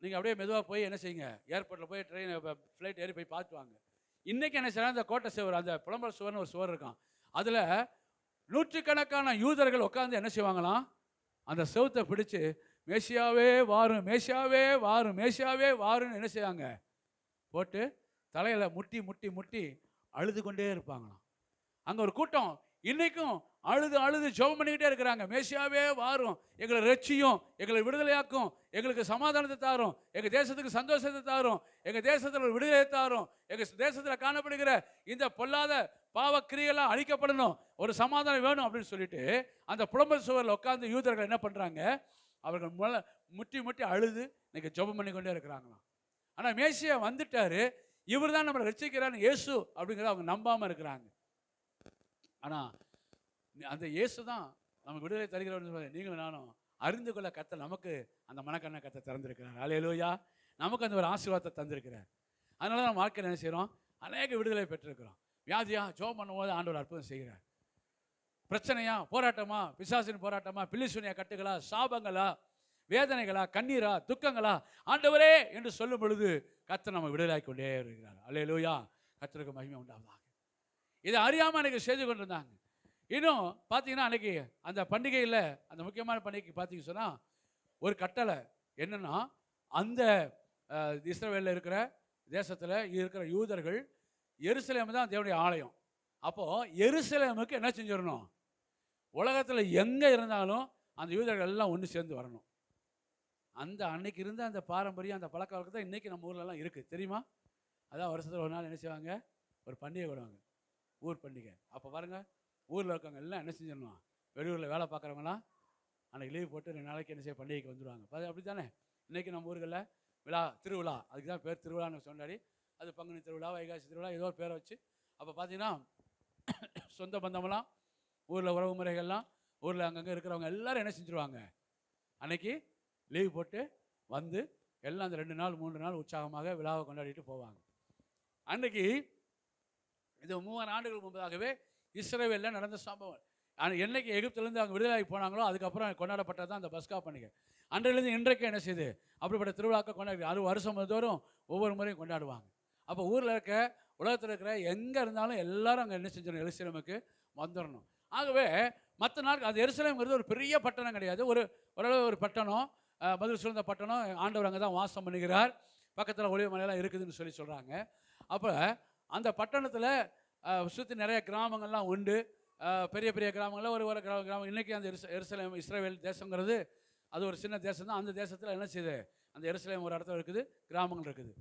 நீங்கள் அப்படியே மெதுவாக போய் என்ன செய்யுங்க, ஏர்போர்ட்டில் போய் ட்ரெயின் ஃப்ளைட் ஏறி போய் பார்த்து வாங்க. இன்றைக்கி என்ன செய்யலாம், அந்த கோட்டை சுவர், அந்த புலம்பல் சுவர்னு ஒரு சுவர் இருக்கான், அதில் நூற்றுக்கணக்கான யூதர்கள் உட்காந்து என்ன செய்வாங்களாம், அந்த செவுத்தை பிடிச்சு மேசியாவே வாரும், மேசியாவே வாரும், மேசியாவே வாருன்னு என்ன செய்வாங்க, போட்டு தலையில் முட்டி முட்டி முட்டி அழுது கொண்டே இருப்பாங்களாம். அங்கே ஒரு கூட்டம் இன்னைக்கும் அழுது அழுது ஜெபம் பண்ணிக்கிட்டே இருக்கிறாங்க. மேசியாவே வாரும், எங்களை ரட்சியும், எங்களை விடுதலையாக்கும், எங்களுக்கு சமாதானத்தை தாரும், எங்கள் தேசத்துக்கு சந்தோஷத்தை தாரும், எங்கள் தேசத்தில் ஒரு விடுதலை தாரும், எங்கள் தேசத்தில் காணப்படுகிற இந்த பொல்லாத பாவக்கிரியெல்லாம் அழிக்கப்படணும், ஒரு சமாதானம் வேணும் அப்படின்னு சொல்லிட்டு அந்த புலம்பல் சுவரில் உட்காந்து யூதர்கள் என்ன பண்ணுறாங்க, அவர்கள் முட்டி முட்டி அழுது இன்னைக்கு ஜெபம் பண்ணி கொண்டே இருக்கிறாங்களாம். ஆனால் மேசியா வந்துட்டாரு, இவர் தான் நம்மளை ரட்சிக்கிறான்னு இயேசு அப்படிங்கிறத அவங்க நம்பாமல் இருக்கிறாங்க. ஆனால் அந்த இயேசு தான் நமக்கு விடுதலை தருகிறவர். நீங்களும் நானும் அறிந்து கொள்ள கர்த்தர் நமக்கு அந்த மனக்கண்ணை கர்த்தர் திறந்திருக்கிறார். அல்லேலூயா. நமக்கு அந்த ஒரு ஆசீர்வாதத்தை தந்திருக்கிறார். அதனால தான் நம்ம வாழ்க்கையில் என்ன செய்கிறோம், அநேக விடுதலை பெற்றிருக்கிறோம். வியாதியா ஜெபம் பண்ணும்போது ஆண்டவர் அற்புதம் செய்கிறார். பிரச்சனையா, போராட்டமா, பிசாசின் போராட்டமா, பில்லிசூனிய கட்டுகளா, சாபங்களா, வேதனைகளா, கண்ணீரா, துக்கங்களா, ஆண்டவரே என்று சொல்லும் பொழுது கர்த்தர் நம்ம விடுதலை கொண்டே இருக்கிறார். அல்லேலூயா. கர்த்தருக்கு மகிமை உண்டாவதாக. இதை அறியாமல் அன்றைக்கி செய்து கொண்டிருந்தாங்க. இன்னும் பார்த்தீங்கன்னா அன்றைக்கி அந்த பண்டிகையில், அந்த முக்கியமான பண்டிகைக்கு பார்த்தீங்கன்னு சொன்னால் ஒரு கட்டளை என்னென்னா, அந்த இஸ்ரவேலில் இருக்கிற தேசத்தில் இருக்கிற யூதர்கள் எருசலேம் தான் தேவனுடைய ஆலயம். அப்போது எருசலேமுக்கு என்ன செஞ்சிடணும், உலகத்தில் எங்கே இருந்தாலும் அந்த யூதர்கள் எல்லாம் ஒன்று சேர்ந்து வரணும். அந்த அன்னைக்கு இருந்த அந்த பாரம்பரியம், அந்த பழக்க வழக்கத்தை இன்றைக்கி நம்ம ஊர்லலாம் இருக்குது தெரியுமா. அதான் வருஷத்தில் ஒரு நாள் என்ன செய்வாங்க, ஒரு பண்டிகை விடுவாங்க, ஊர் பண்டிகை. அப்போ பாருங்கள், ஊரில் இருக்கவங்க எல்லாம் என்ன செஞ்சிடணும், வெளியூரில் வேலை பார்க்குறவங்களாம் அன்றைக்கி லீவ் போட்டு 2 நாளைக்கு என்ன செய்ய பண்டிகைக்கு வந்துடுவாங்க. அப்படி தானே இன்றைக்கி நம்ம ஊர்களில் விழா, திருவிழா, அதுக்கு தான் பேர் திருவிழான்னு சொன்னாடி. அது பங்குனி திருவிழா, வைகாசி திருவிழா, ஏதோ பேரை வச்சு. அப்போ பார்த்தீங்கன்னா சொந்த பந்தமெல்லாம், ஊரில் உறவு முறைகள்லாம், ஊரில் அங்கங்கே இருக்கிறவங்க எல்லோரும் என்ன செஞ்சுருவாங்க, அன்றைக்கி லீவ் போட்டு வந்து எல்லாம் அந்த 2 நாள் 3 நாள் உற்சாகமாக விழாவை கொண்டாடிட்டு போவாங்க. அன்றைக்கி இது 3000 ஆண்டுகள் முன்பதாகவே இஸ்ரவேலில் நடந்த சம்பவம். என்னைக்கு எகிப்திலேருந்து அவங்க விடுதலை போனாங்களோ அதுக்கப்புறம் கொண்டாடப்பட்டது தான் அந்த பஸ்கா பண்டிகை. அன்றையிலேருந்து இன்றைக்கு என்ன செய்யுது, அப்படிப்பட்ட திருவிழாக்கள் கொண்டாடி அது வருஷம் தோறும் ஒவ்வொரு முறையும் கொண்டாடுவாங்க. அப்போ ஊரில் இருக்க, உலகத்தில் இருக்கிற எங்கே இருந்தாலும் எல்லாரும் அங்கே என்ன செஞ்சிடணும், எருசலேமுக்கு வந்துடணும். ஆகவே மற்ற நாள் அது எருசலேம்ங்கிறது ஒரு பெரிய பட்டணம் கிடையாது, ஓரளவு ஒரு பட்டணம், மதுரை சூழ்ந்த பட்டணம். ஆண்டவர் அங்கே தான் வாசம் பண்ணுகிறார், பக்கத்தில் ஒளிவு மலையெல்லாம் இருக்குதுன்னு சொல்கிறாங்க. அப்போ அந்த பட்டணத்தில் சுற்றி நிறைய கிராமங்கள்லாம் உண்டு, பெரிய பெரிய கிராமங்களில் ஒரு கிராமம். இன்றைக்கி அந்த எருசலேம் இஸ்ரவேல் தேசங்கிறது அது ஒரு சின்ன தேசம் தான். அந்த தேசத்தில் என்ன செய்யுது, அந்த எருசலேம் ஒரு இடத்துல இருக்குது, கிராமங்கள் இருக்குது.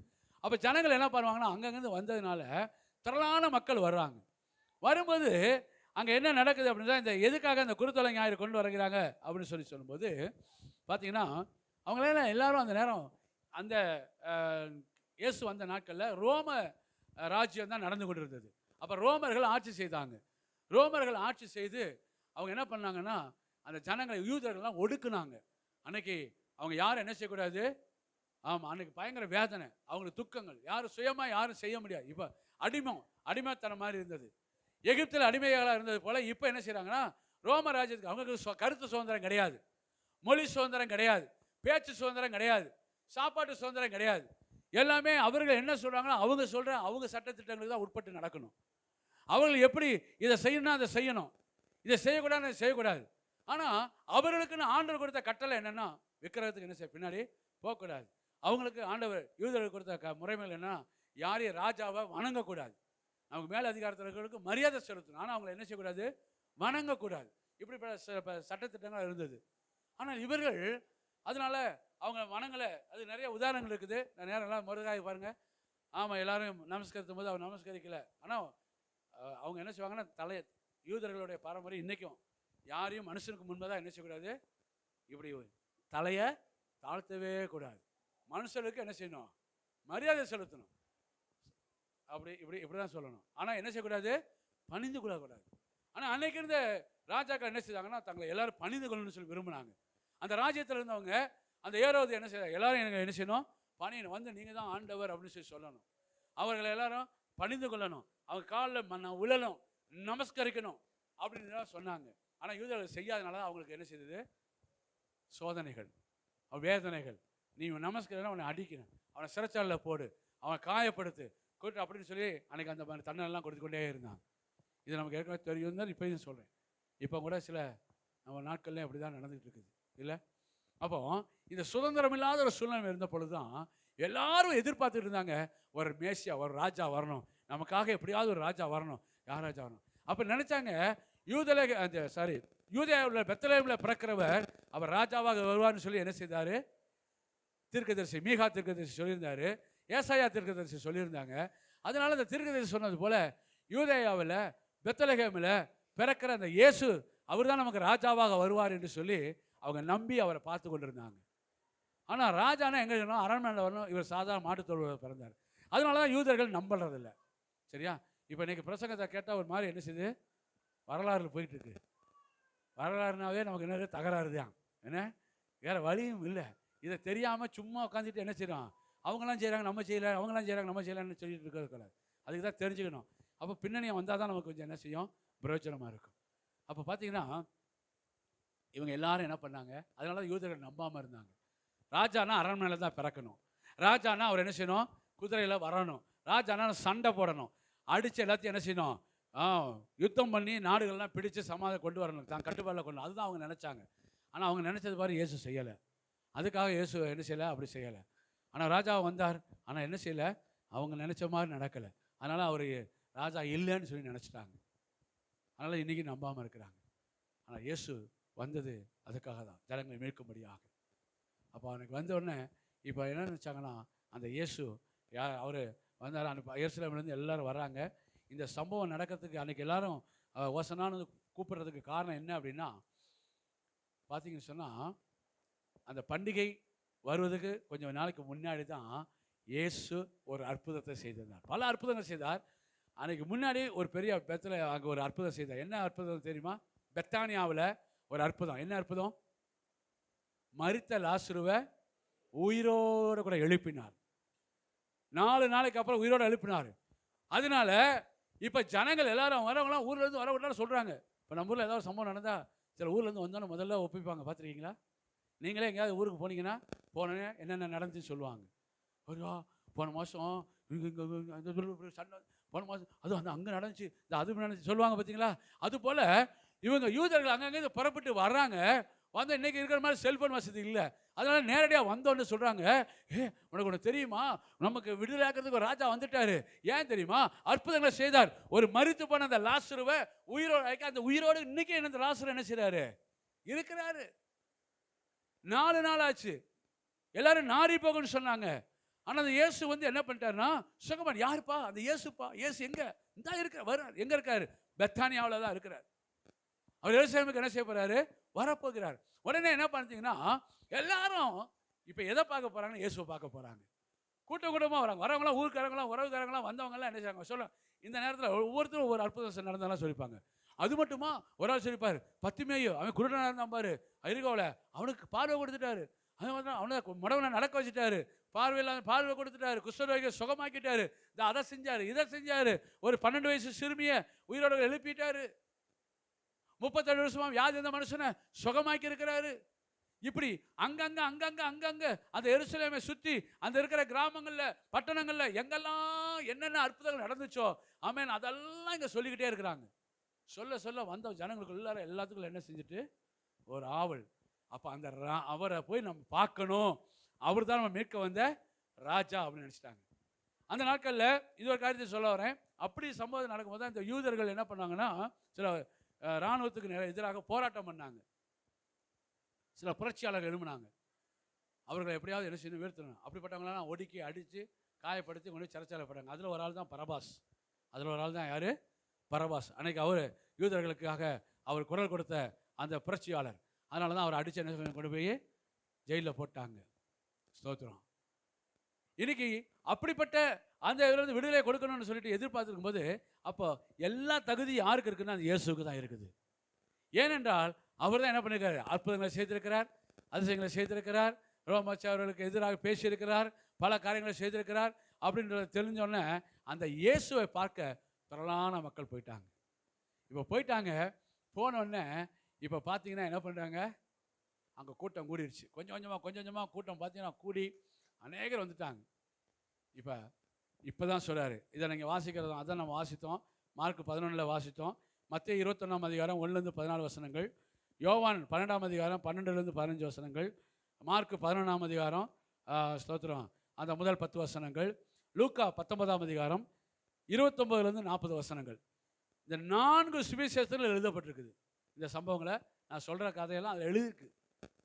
அப்போ ஜனங்கள் என்ன பண்ணுவாங்கன்னா, அங்கங்கேருந்து வந்ததுனால திரளான மக்கள் வர்றாங்க. வரும்போது அங்கே என்ன நடக்குது அப்படின்னா, இந்த எதுக்காக அந்த குருத்தொலை ஞாயிறு கொண்டு வருகிறாங்க அப்படின்னு சொல்லும்போது பார்த்தீங்கன்னா, அவங்களெல்லாம் எல்லாரும் அந்த நேரம் அந்த இயேசு வந்த நாட்களில் ரோம ராஜ்யம் தான் நடந்து கொண்டு இருந்தது. அப்போ ரோமர்கள் ஆட்சி செய்தாங்க. ரோமர்கள் ஆட்சி செய்து அவங்க என்ன பண்ணாங்கன்னா, அந்த ஜனங்களை, யூதர்கள்லாம் ஒடுக்குனாங்க. அன்னைக்கு அவங்க யாரும் என்ன செய்யக்கூடாது, ஆமாம், அன்னைக்கு பயங்கர வேதனை, அவங்களுக்கு துக்கங்கள், யாரும் சுயமாக யாரும் செய்ய முடியாது. இப்போ அடிமைத்தனம் மாதிரி இருந்தது. எகிப்தில் அடிமைகளாக இருந்தது போல் இப்போ என்ன செய்கிறாங்கன்னா, ரோம ராஜ்யத்துக்கு அவங்களுக்கு கருத்து சுதந்திரம் கிடையாது, மொழி சுதந்திரம் கிடையாது, பேச்சு சுதந்திரம் கிடையாது, சாப்பாட்டு சுதந்திரம் கிடையாது. எல்லாமே அவர்கள் என்ன சொல்கிறாங்களோ அவங்க சட்டத்திட்டங்களுக்கு தான் உட்பட்டு நடக்கணும். அவர்கள் எப்படி இதை செய்யணும்னா அதை செய்யணும், இதை செய்யக்கூடாதுன்னு அதை செய்யக்கூடாது. ஆனால் அவர்களுக்குன்னு ஆண்டவர் கொடுத்த கட்டளை என்னென்னா, விக்கிரகத்துக்கு என்ன செய்ய பின்னாடி போகக்கூடாது. அவங்களுக்கு ஆண்டவர் யூதர்கள் கொடுத்த முறைமைகள் என்னன்னா, யாரையும் ராஜாவை வணங்கக்கூடாது, அவங்க மேலே அதிகாரத்தில் இருக்கிறவங்களுக்கு மரியாதை செலுத்தணும், ஆனால் அவங்களை என்ன செய்யக்கூடாது, வணங்கக்கூடாது. இப்படிப்பட்ட சட்டத்திட்டங்கள் இருந்தது. ஆனால் இவர்கள் அதனால் அவங்க வணங்கலை. அது நிறைய உதாரணங்கள் இருக்குது, நான் நேரம் மறுகாய் பாருங்கள். ஆமாம், எல்லாரும் நமஸ்கரிக்கும் போது அவர் நமஸ்கரிக்கலை. ஆனால் அவங்க என்ன செய்வாங்கன்னா, யூதர்களுடைய பாரம்பரியம் இன்றைக்கும் யாரையும் மனுஷனுக்கு முன்பதாக என்ன செய்யக்கூடாது, இப்படி தலையை தாழ்த்தவே கூடாது, மனுஷனுக்கு என்ன செய்யணும், மரியாதை செலுத்தணும், இப்படி தான் சொல்லணும். ஆனால் என்ன செய்யக்கூடாது, பணிந்து கொள்ளக்கூடாது. ஆனால் அன்னைக்கு இருந்த ராஜாக்கள் என்ன செய்தாங்கன்னா, தங்களை எல்லாரும் பணிந்து கொள்ளணும்னு சொல்லி விரும்பினாங்க. அந்த ராஜ்யத்தில் இருந்தவங்க, அந்த ஏரோது என்ன செய்ய, எல்லாரும் எனக்கு என்ன செய்யணும், பணியணும், வந்து நீங்கள் தான் ஆண்டவர் அப்படின்னு சொல்லணும். அவர்களை எல்லாரும் பணிந்து கொள்ளணும், அவங்க காலில் உழணும், நமஸ்கரிக்கணும் அப்படின்னு தான் சொன்னாங்க. ஆனால் யூதர்கள் செய்யாதனால அவங்களுக்கு என்ன செய்தது, சோதனைகள், வேதனைகள், நீ நமஸ்காரம் அவனை அடிக்கணும், அவனை சிறைச்சாலையில் போடு, அவனை காயப்படுத்து கூட்டு அப்படின்னு சொல்லி அன்றைக்கி அந்த மாதிரி தண்டனைலாம் கொடுத்து கொண்டே இருந்தான். இது நமக்கு ஏற்கனவே தெரியும் தான் இப்போயும் சொல்கிறேன். இப்போ கூட சில நம்ம நாட்கள்லேயும் அப்படி தான் நடந்துகிட்டு இருக்குது இல்லை. அப்போ இந்த சுதந்திரம் இல்லாத ஒரு சூழ்நிலை இருந்த பொழுது தான் எல்லாரும் எதிர்பார்த்துட்டு இருந்தாங்க, ஒரு மேசியா, ஒரு ராஜா வரணும், நமக்காக எப்படியாவது ஒரு ராஜா வரணும். யார் ராஜா வரணும்? அப்போ நினச்சாங்க யூதேயாவில் பெத்லகேமில் பிறக்கிறவர் அவர் ராஜாவாக வருவார்னு சொல்லி என்ன செய்தார்? தீர்க்கதரிசி மீகா தீர்க்கதரிசி சொல்லியிருந்தார், ஏசாயா தீர்க்கதரிசி சொல்லியிருந்தாங்க. அதனால அந்த தீர்க்கதரிசி சொன்னது போல யூதேயாவில் பெத்லகேமில் பிறக்கிற அந்த இயேசு அவர் தான் நமக்கு ராஜாவாக வருவார் என்று சொல்லி அவங்க நம்பி அவரை பார்த்து கொண்டிருந்தாங்க. ஆனால் ராஜானா எங்கே சொன்னோம்? அரண்மனையில் வரணும். இவர் சாதாரண மாட்டுத்தொழுவத்தில் பிறந்தார். அதனால தான் யூதர்கள் நம்புறதில்லை. சரியா? இப்போ இன்றைக்கி பிரசங்கத்தை கேட்டால் ஒரு மாதிரி என்ன செய்யுது, வரலாறு போயிட்டுருக்கு. வரலாறுனாவே நமக்கு என்ன தகராறு தான், என்ன வேறு வழியும் இல்லை. இதை தெரியாமல் சும்மா உட்காந்துட்டு என்ன செய்கிறோம், அவங்களாம் செய்கிறாங்க நம்ம செய்யலை, அவங்களாம் செய்கிறாங்க நம்ம செய்யலான்னு சொல்லிட்டு இருக்கிறது. அதுக்கு தான் தெரிஞ்சுக்கணும். அப்போ பின்னணியை வந்தால் தான் நமக்கு கொஞ்சம் என்ன செய்யும், பிரயோஜனமாக இருக்கும். அப்போ பார்த்தீங்கன்னா இவங்க எல்லாரும் என்ன பண்ணாங்க, அதனால தான் யூதர்கள் நம்பாமல் இருந்தாங்க. ராஜானா அரண்மனையில் தான் பிறக்கணும், ராஜானா அவர் என்ன செய்யணும், குதிரையில் வரணும், ராஜானா சண்டை போடணும், அடித்து எல்லாத்தையும் என்ன செய்யணும், யுத்தம் பண்ணி நாடுகள்லாம் பிடிச்சு சமாதானம் கொண்டு வரணும், தான் கட்டுப்பாடில் கொண்டு, அதுதான் அவங்க நினச்சாங்க. ஆனால் அவங்க நினச்சது மாதிரி இயேசு செய்யலை. அதுக்காக இயேசு என்ன செய்யலை, அப்படி செய்யலை. ஆனால் ராஜா வந்தார், ஆனால் என்ன செய்யலை, அவங்க நினச்ச மாதிரி நடக்கலை. அதனால் அவர் ராஜா இல்லைன்னு சொல்லி நினச்சிட்டாங்க. அதனால் இன்றைக்கி நம்பாமல் இருக்கிறாங்க. ஆனால் இயேசு வந்தது அதுக்காக தான், ஜனங்களை மீட்கும்படியாக. அப்போ அவனுக்கு வந்தோடனே இப்போ என்ன நினச்சாங்கன்னா, அந்த இயேசு அவர் வந்தார். அந்த எருசலேம்லேருந்து எல்லோரும் வராங்க. இந்த சம்பவம் நடக்கிறதுக்கு அன்றைக்கி எல்லாரும் ஓசனான்னு கூப்பிட்றதுக்கு காரணம் என்ன அப்படின்னா, பார்த்தீங்கன்னு சொன்னால் அந்த பண்டிகை வருவதுக்கு கொஞ்சம் நாளைக்கு முன்னாடி தான் இயேசு ஒரு அற்புதத்தை செய்திருந்தார். பல அற்புதங்கள் செய்தார். அன்றைக்கு முன்னாடி ஒரு பெரிய பெத்தில் அங்கே ஒரு அற்புதம் செய்தார். என்ன அற்புதம் தெரியுமா? பெத்தானியாவில் ஒரு அற்புதம். என்ன அற்புதம்? மரித்த லாசருவை உயிரோடு கூட எழுப்பினார். 4 நாளைக்கு அப்புறம் உயிரோடு எழுப்பினார். அதனால இப்போ ஜனங்கள் எல்லாரும் வரவங்களாம் ஊர்லேருந்து வரவங்களாம் சொல்கிறாங்க. இப்போ நம்ம ஊரில் ஏதாவது சம்பவம் நடந்தால் சில ஊர்லேருந்து வந்தோன்னு முதல்ல ஒப்பிப்பாங்க. பார்த்துருக்கீங்களா? நீங்களே எங்கேயாவது ஊருக்கு போனீங்கன்னா போனே என்னென்ன நடந்துச்சுன்னு சொல்லுவாங்க. ஐயா போன மாதம் இங்கே சண்டை, போன மாதம் அது அந்த அங்கே நடந்துச்சு, இந்த அது நடந்துச்சு சொல்லுவாங்க. பார்த்தீங்களா? அதுபோல் இவங்க யூதர்கள் அங்கங்கே புறப்பட்டு வர்றாங்க. வந்து இன்றைக்கி இருக்கிற மாதிரி செல்ஃபோன் வசதி இல்லை. அதனால் நேரடியாக வந்தோன்னு சொல்கிறாங்க, உனக்கு ஒன்று தெரியுமா, நமக்கு விடுதலை ஆக்கிறதுக்கு ஒரு ராஜா வந்துட்டார். ஏன் தெரியுமா? அற்புதங்களை செய்தார். ஒரு மரித்து போன அந்த லாசருவை உயிரோடு, அந்த உயிரோடு இன்றைக்கி அந்த லாசரு என்ன செய்கிறாரு, இருக்கிறாரு. 4 நாள் ஆச்சு. எல்லாரும் நாரி போகணும்னு சொன்னாங்க. ஆனால் அந்த இயேசு வந்து என்ன பண்ணிட்டாருன்னா, சுகமான். யாருப்பா? அந்த இயேசுப்பா. இயேசு எங்கே? இந்த இருக்கிறார். வர்றார். எங்கே இருக்கார்? பெத்தானியாவில் தான் இருக்கிறார். அவர் எருசலேமுக்கு என்ன செய்ய போகிறாரு, வரப்போகிறார். உடனே என்ன பார்த்தீங்கன்னா எல்லாரும் இப்போ எதை பார்க்க போகிறாங்கன்னா, இயேசுவை பார்க்க போகிறாங்க. கூட்டமாக வராங்க. வரவங்களாம் ஊருக்காரங்களாம் உறவுக்காரங்களாம் வந்தவங்களாம் என்ன செய்வாங்க சொல்ல, இந்த நேரத்தில் ஒவ்வொருத்தரும் ஒரு அற்புதம் நடந்தாலும் சொல்லிப்பாங்க. அது மட்டுமா ஒரு ஆள் சொல்லிப்பார், பத்துமேயோ அவன் குருடனாக இருந்தான் பாரு ஐரிகாவில், அவனுக்கு பார்வை கொடுத்துட்டாரு. அது மாதிரி அவனை முடவனை நடக்க வச்சுட்டாரு, பார்வை கொடுத்துட்டாரு, குஷ்டரோகியை சுகமாக்கிட்டாரு, அதை செஞ்சார், இதை செஞ்சார். ஒரு 12 வயசு சிறுமியை உயிரோடு எழுப்பிட்டாரு. 37 வருஷமா வியாதி இருந்த மனுஷனை சுகமாக்கி இருக்கிறாரு. இப்படி அங்கங்க அந்த எருசலேமை சுற்றி அந்த இருக்கிற கிராமங்களில் பட்டணங்களில் எங்கெல்லாம் என்னென்ன அற்புதங்கள் நடந்துச்சோ ஆமென், அதெல்லாம் இங்கே சொல்லிக்கிட்டே இருக்கிறாங்க. சொல்ல வந்த ஜனங்களுக்கு எல்லாத்துக்கும் என்ன செஞ்சுட்டு ஒரு ஆவல். அப்போ அந்த அவரை போய் நம்ம பார்க்கணும், அவர் தான் நம்ம மீட்க வந்த ராஜா அப்படின்னு நினச்சிட்டாங்க. அந்த நாட்களில் இது ஒரு காரியத்தை சொல்ல வரேன். அப்படி சம்பவம் நடக்கும்போது தான் இந்த யூதர்கள் என்ன பண்ணாங்கன்னா, சில இராணுவத்துக்கு எதிராக போராட்டம் பண்ணாங்க. சில புரட்சியாளர்கள் எழும்பினாங்க. அவர்களை எப்படியாவது என்ன செய்யணும், வீழ்த்தணும். அப்படிப்பட்டவங்களாம் ஒடுக்கி அடித்து காயப்படுத்தி கொண்டு சிறைச்சாலைப்பட்டாங்க. அதில் ஒரு ஆள் தான் பரபாஸ். அதில் ஒரு ஆள் தான் யார்? பரபாஸ். அன்றைக்கி அவர் யூதர்களுக்காக அவர் குரல் கொடுத்த அந்த புரட்சியாளர். அதனால தான் அவர் அடித்து என்ன கொண்டு போய் ஜெயிலில் போட்டாங்க. ஸ்தோத்திரம். இன்னைக்கு அப்படிப்பட்ட அந்த இதிலிருந்து விடுதலை கொடுக்கணும்னு சொல்லிட்டு எதிர்பார்த்துருக்கும் போது, அப்போ எல்லா தகுதி யாருக்கு இருக்குன்னா அது இயேசுக்கு தான் இருக்குது. ஏனென்றால் அவர் தான் என்ன பண்ணியிருக்காரு, அற்புதங்களை செய்திருக்கிறார், அதிசயங்களை செய்திருக்கிறார், ரோமாச்சி அவர்களுக்கு எதிராக பேசியிருக்கிறார், பல காரியங்களை செய்திருக்கிறார். அப்படின்றத தெரிஞ்சோடனே அந்த இயேசுவை பார்க்க திரளான மக்கள் போயிட்டாங்க. இப்போ போயிட்டாங்க. போனோடனே இப்போ பார்த்தீங்கன்னா என்ன பண்ணுறாங்க, அங்கே கூட்டம் கூடிருச்சு. கொஞ்சம் கொஞ்சமாக கூட்டம் பார்த்தீங்கன்னா கூடி அநேகர் வந்துட்டாங்க. இப்போ தான் சொல்கிறாரு, இதை நீங்கள் வாசிக்கிறது அதான் நம்ம வாசித்தோம். மார்க் 11 வாசித்தோம். மத்தேயு 21 அதிகாரம் 1 14 வசனங்கள், யோவான் 12 அதிகாரம் 12 15 வசனங்கள், மார்க் 11 அதிகாரம் ஸ்தோத்திரம் அந்த முதல் 10 வசனங்கள், லூக்கா 19 அதிகாரம் 29 40 வசனங்கள். இந்த 4 சுவிசேஷத்தில் எழுதப்பட்டிருக்குது. இந்த சம்பவங்களை நான் சொல்கிற கதையெல்லாம் அதில் எழுதியிருக்கு.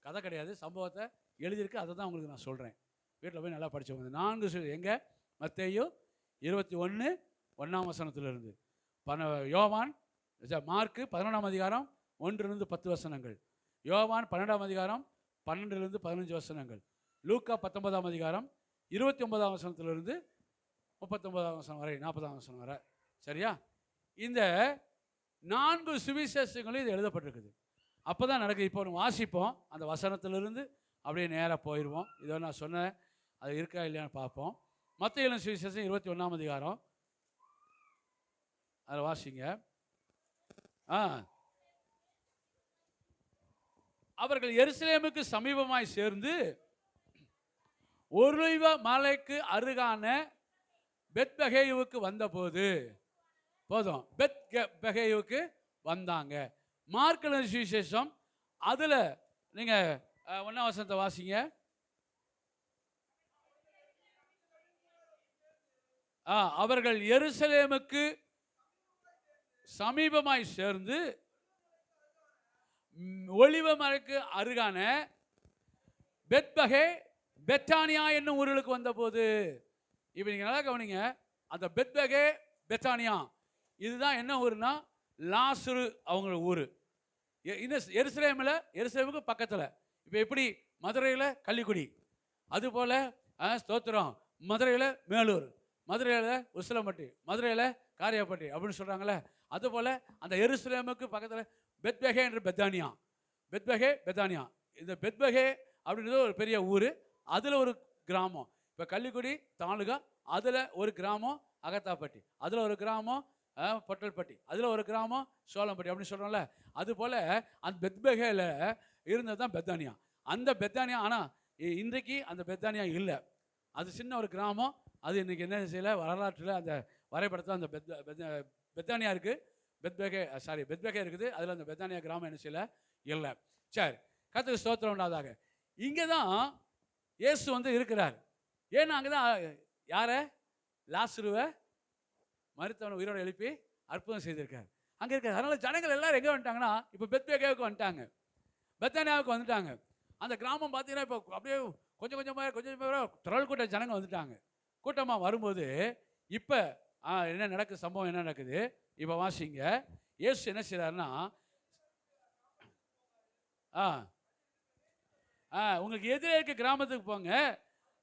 கதை கிடையாது, சம்பவத்தை எழுதியிருக்கு. அதை தான் உங்களுக்கு நான் சொல்கிறேன். வீட்டில் போய் நல்லா படித்தவங்க. இந்த 4 எங்கே? மத்தேயு 21 1 வசனத்திலிருந்து, யோவான் மார்க்கு 11 அதிகாரம் 1 10 வசனங்கள், யோவான் 12 அதிகாரம் 12 15 வசனங்கள், லூக்கா 19 அதிகாரம் 29 வசனத்திலிருந்து 39 வசனம் வரை 40 வசனம் வரை. சரியா? இந்த 4 சுவிசேஷங்களும் இது எழுதப்பட்டிருக்குது. அப்போ தான் நடக்குது. இப்போ ஒன்று வாசிப்போம், அந்த வசனத்திலிருந்து அப்படியே நேராக போயிடுவோம். இதோ நான் சொன்னேன், அது இருக்கா இல்லையான்னு பார்ப்போம். மத்தேயு சுவிசேஷம் 21 அதிகாரம், அதில் வாசிங்க. அவர்கள் எருசலேமுக்கு சமீபமாய் சேர்ந்து ஒலிவ மலைக்கு அருகான பெத்பகேயுவுக்கு வந்தபோது, போதும், பெத்பகேயுவுக்கு வந்தாங்க. மார்க் சுவிசேஷம் அதில் நீங்கள் 1 வசனத்தை வாசிங்க. அவர்கள் எருசலேமுக்கு சமீபமாய் சேர்ந்து ஒலிவ மலைக்கு அருகான பெத்பகே பெத்தானியா என்னும் ஊர்களுக்கு வந்தபோது, இப்போ நீங்கள் நல்லா கவனிங்க. அந்த பெத்பகே பெத்தானியா இதுதான் என்ன ஊருன்னா லாசரு அவங்க ஊர். எருசலேமுக்கு பக்கத்தில். இப்போ எப்படி மதுரையில் கள்ளிக்குடி, அதுபோல் ஸ்தோத்திரம் மதுரையில் மேலூர், மதுரையில் உசிலம்பட்டி, மதுரையில் காரியாப்பட்டி அப்படின்னு சொல்கிறாங்களே, அதுபோல் அந்த எருசலேமுக்கு பக்கத்தில் பெத்பகே என்று பெத்தானியா. பெத்பகே பெத்தானியா. இந்த பெத்பகே அப்படின்றது ஒரு பெரிய ஊர், அதில் ஒரு கிராமம். இப்போ கள்ளிக்குடி தாலுகா, அதில் ஒரு கிராமம் அகத்தாப்பட்டி, அதில் ஒரு கிராமம் பொட்டல்பட்டி, அதில் ஒரு கிராமம் சோளம்பட்டி அப்படின்னு சொல்கிறோம்ல. அதுபோல் அந்த பெத்பகேல இருந்தது தான் பெத்தானியா. அந்த பெத்தானியா ஆனால் இன்றைக்கு அந்த பெத்தானியா இல்லை. அது சின்ன ஒரு கிராமம். அது இன்றைக்கி என்ன செய்யலை, வரலாற்றில் அந்த வரைபடத்தில் அந்த பெத்தானியா இருக்குது, பெத்பகே இருக்குது. அதில் அந்த பெத்தானியா கிராமம் என்ன செய்யலை, இல்லை. சரி, கர்த்தருக்கு ஸ்தோத்திரம் உண்டாதாக. இங்கே தான் இயேசு இருக்கிறார். ஏன்னா அங்கே தான் யாரை, லாசருவை மரித்தவனை உயிரோடு எழுப்பி அற்புதம் செய்திருக்கார். அங்கே இருக்கார். அதனால் ஜனங்கள் எல்லாரும் எங்கே வந்துட்டாங்கன்னா, இப்போ பெத்பகேவுக்கு வந்துட்டாங்க, பெத்தானியாவுக்கு வந்துட்டாங்க. அந்த கிராமம் பார்த்தீங்கன்னா இப்போ அப்படியே கொஞ்சம் கொஞ்சமாக திரள் கூட்ட ஜனங்கள் வந்துட்டாங்க. கூட்டமாக வரும்போது இப்போ என்ன நடக்குது, சம்பவம் என்ன நடக்குது இப்போ வாசிங்க. இயேசு என்ன செய்கிறாருன்னா, உங்களுக்கு எதிரே இருக்க கிராமத்துக்கு போங்க.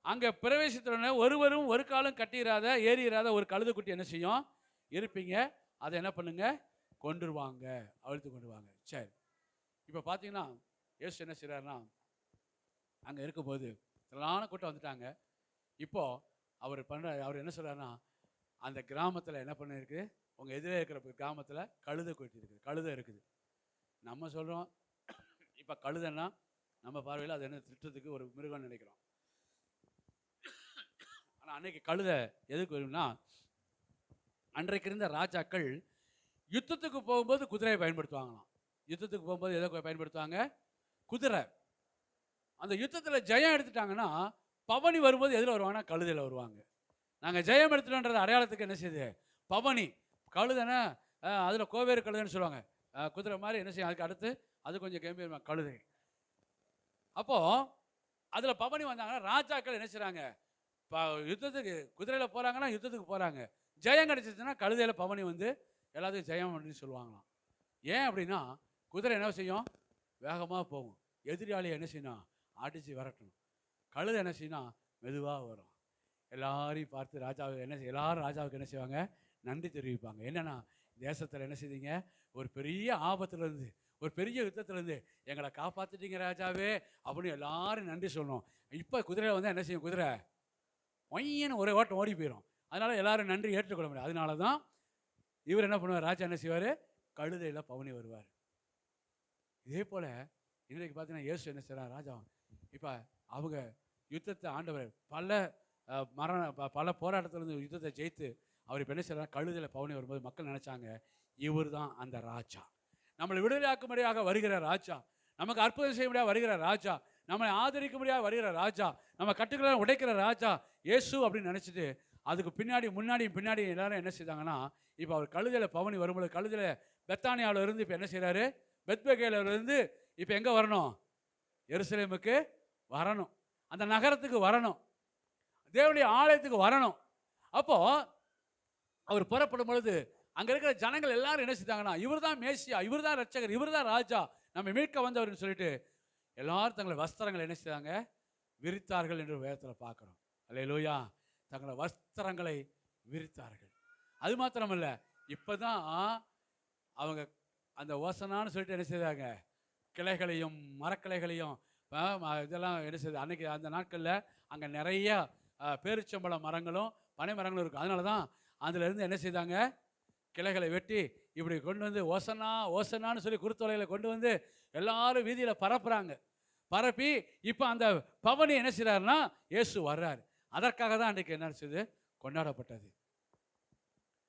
அங்கே பிரவேசித்தோடனே ஒருவரும் ஒரு காலம் கட்டிடாத ஏறிடாத ஒரு கழுதை குட்டி என்ன செய்யும், இருப்பீங்க. அதை என்ன பண்ணுங்க, கொண்டுருவாங்க, அழுத்து கொண்டு வாங்க. சரி, இப்போ பார்த்தீங்கன்னா இயேசு என்ன செய்கிறாருன்னா, அங்கே இருக்கும்போது திரளான கூட்டம் வந்துட்டாங்க. இப்போது அவர் என்ன சொல்கிறாருன்னா, அந்த கிராமத்தில் என்ன பண்ணிருக்கு, உங்கள் எதிரே இருக்கிற கிராமத்தில் கழுதை குட்டி இருக்குது, கழுதை இருக்குது. நம்ம சொல்கிறோம் இப்போ கழுதைன்னா நம்ம பார்வையில் அது என்ன திட்டத்துக்கு ஒரு மிருகம்னு நினைக்கிறோம். ஆனால் அன்னைக்கு கழுதை எதுக்கு வரும்னா, அன்றைக்கு இருந்த ராஜாக்கள் யுத்தத்துக்கு போகும்போது குதிரையை பயன்படுத்துவாங்களாம். யுத்தத்துக்கு போகும்போது எதை பயன்படுத்துவாங்க, குதிரை. அந்த யுத்தத்தில் ஜெயம் எடுத்துட்டாங்கன்னா பவனி வரும்போது எதில் வருவாங்கன்னா கழுதையில் வருவாங்க. நாங்கள் ஜெயம் எடுத்துட்டோன்றது அடையாளத்துக்கு என்ன செய்யுது, பவனி. கழுதைன்னா அதில் கோவேறு கழுதைன்னு சொல்லுவாங்க, குதிரை மாதிரி என்ன செய்யும். அதுக்கு அடுத்து அது கொஞ்சம் கம்பீரமாக கழுதை. அப்போது அதில் பவனி வந்தாங்கன்னா ராஜாக்கள் என்ன செய்கிறாங்க, யுத்தத்துக்கு குதிரையில் போகிறாங்கன்னா யுத்தத்துக்கு போகிறாங்க. ஜெயம் கிடச்சிச்சுன்னா கழுதையில் பவனி எல்லாத்தையும் ஜெயம் அப்படின்னு சொல்லுவாங்களாம். ஏன் அப்படின்னா குதிரை என்ன செய்யும், வேகமாக போகும். எதிராளியை என்ன செய்யணும், அடித்து விரட்டணும். கழுதை என்ன செய்யணும், மெதுவாக வரும். எல்லாரையும் பார்த்து எல்லாரும் ராஜாவுக்கு என்ன செய்வாங்க, நன்றி தெரிவிப்பாங்க. என்னென்னா, தேசத்தில் என்ன செய்தீங்க, ஒரு பெரிய ஆபத்துலேருந்து, ஒரு பெரிய யுத்தத்துலேருந்து எங்களை காப்பாற்றிட்டீங்க ராஜாவே அப்படின்னு எல்லாரும் நன்றி சொல்லணும். இப்போ குதிரையில் என்ன செய்யும், குதிரை ஒய்யன்னு ஒரே ஓட்டம் ஓடி போயிடும். அதனால் எல்லாரும் நன்றி ஏற்றுக்கொள்ள முடியும். அதனால தான் இவர் என்ன பண்ணுவார், ராஜா என்ன செய்வார், கழுதையில் பவனி வருவார். இதே போல் இன்றைக்கு பார்த்தீங்கன்னா இயேசு என்ன செய்கிறார்? ராஜா இப்போ அவங்க யுத்தத்தை ஆண்டவர் பல போராட்டத்திலிருந்து யுத்தத்தை ஜெயித்து அவர் இப்போ என்ன செய்கிறார்? கழுதையில் பவனி வரும்போது மக்கள் நினச்சாங்க இவர் தான் அந்த ராஜா, நம்மளை விடுதலையாக்கும்படியாக வருகிற ராஜா, நமக்கு அற்புதம் செய்ய முடியாது வருகிற ராஜா, நம்மளை ஆதரிக்க முடியாது வருகிற ராஜா, நம்ம கட்டுக்களை உடைக்கிற ராஜா இயேசு அப்படின்னு நினச்சிட்டு அதுக்கு பின்னாடி எல்லாரும் என்ன செய்தாங்கன்னா, இப்போ அவர் கழுதையில் பவனி வரும்போது கழுதையில் பெத்தானியாவில் இருந்து இப்போ என்ன செய்கிறாரு? பெத்பகேல இருந்து இப்போ எங்கே வரணும்? எருசலேமுக்கு வரணும், அந்த நகரத்துக்கு வரணும், தேவனுடைய ஆலயத்துக்கு வரணும். அப்போ அவர் புறப்படும் பொழுது அங்கே இருக்கிற ஜனங்கள் எல்லாரும் என்ன செய்தாங்கன்னா, இவர் தான் மேசியா, இவர் தான் ரட்சகர், இவர் தான் ராஜா, நம்ம மீட்க வந்தவர்னு சொல்லிட்டு எல்லாரும் தங்களை வஸ்திரங்களை என்ன செய்தாங்க? விரித்தார்கள் என்று வேதத்தில் பார்க்குறோம். அல்லேலூயா. தங்களை வஸ்திரங்களை விரித்தார்கள். அது மாத்திரமல்ல, இப்போ தான் அவங்க அந்த ஓசனான்னு சொல்லிட்டு என்ன செய்தாங்க? கிளைகளையும் மரக்கிளைகளையும் இதெல்லாம் என்ன செய்யுது? அன்னைக்கு அந்த நாட்களில் அங்கே நிறைய பேரிச்சம்பழ மரங்களும் பனை மரங்களும் இருக்கும். அதனால தான் அதிலிருந்து என்ன செய்தாங்க? கிளைகளை வெட்டி இப்படி கொண்டு வந்து ஓசனா ஓசனான்னு சொல்லி குருத்தொலைகளை கொண்டு வந்து எல்லாரும் வீதியில் பரப்புகிறாங்க. பரப்பி இப்போ அந்த பவனி என்ன செய்கிறாருன்னா இயேசு வர்றாரு. அதற்காக தான் அன்றைக்கு என்ன செய்யுது? கொண்டாடப்பட்டது.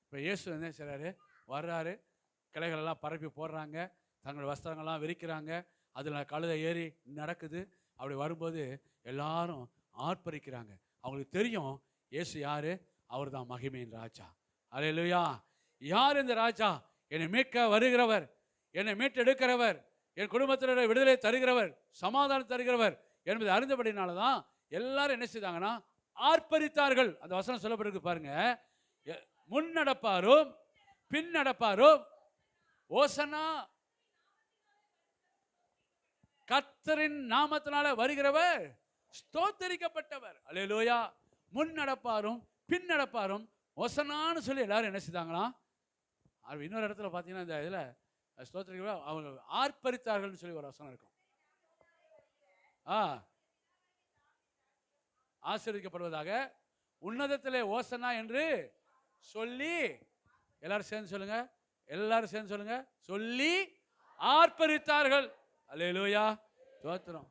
இப்போ இயேசு என்ன செய்கிறாரு? வர்றாரு, கிளைகளெல்லாம் பரப்பி போடுறாங்க, தங்கள் வஸ்திரங்கள்லாம் விரிக்கிறாங்க, அதில் கழுதை ஏறி நடக்குது. அப்படி வரும்போது எல்லாரும் ஆர்ப்பரிக்கிறாங்க. அவங்களுக்கு தெரியும் இயேசு யார்? அவர் தான் மகிமையின் ராஜா. அல்லேலூயா. யார் இந்த ராஜா? என்னை மீட்க வருகிறவர், என்னை மீட்டெடுக்கிறவர், என் குடும்பத்தினரை விடுதலை தருகிறவர், சமாதானம் தருகிறவர் என்பதை அறிந்தபடினால தான் எல்லாரும் என்ன செய்தாங்கன்னா ஆர்ப்பரித்தார்கள். அந்த வசனம் சொல்லப்பட்டிருக்கு பாருங்க. முன் நடப்பாரும் பின் நடப்பாரும் ஓசனா கர்த்தரின் நாமத்தினால வருகிறவர் ஸ்தோத்தரிக்கப்பட்டவர். அல்லேலூயா. முன் நடப்பாரும் பின் நடப்பாரும் ஓசனான்னு சொல்லி எல்லாரும் என்ன செய்தாங்களாம்? இன்னொரு இடத்துல பார்த்தீங்கன்னா இந்த இதில் ஸ்தோத்திரிக்க அவங்க ஆர்ப்பரித்தார்கள்னு சொல்லி ஒரு வசனம் இருக்கும். ஆசீர்வதிக்கப்படுவதாக உன்னதத்திலே ஓசனா என்று சொல்லி எல்லாரும் சேர்ந்து சொல்லுங்க, எல்லாரும் சேர்ந்து சொல்லுங்க, சொல்லி ஆர்ப்பரித்தார்கள். அல்லேலூயா. ஸ்தோத்திரம்.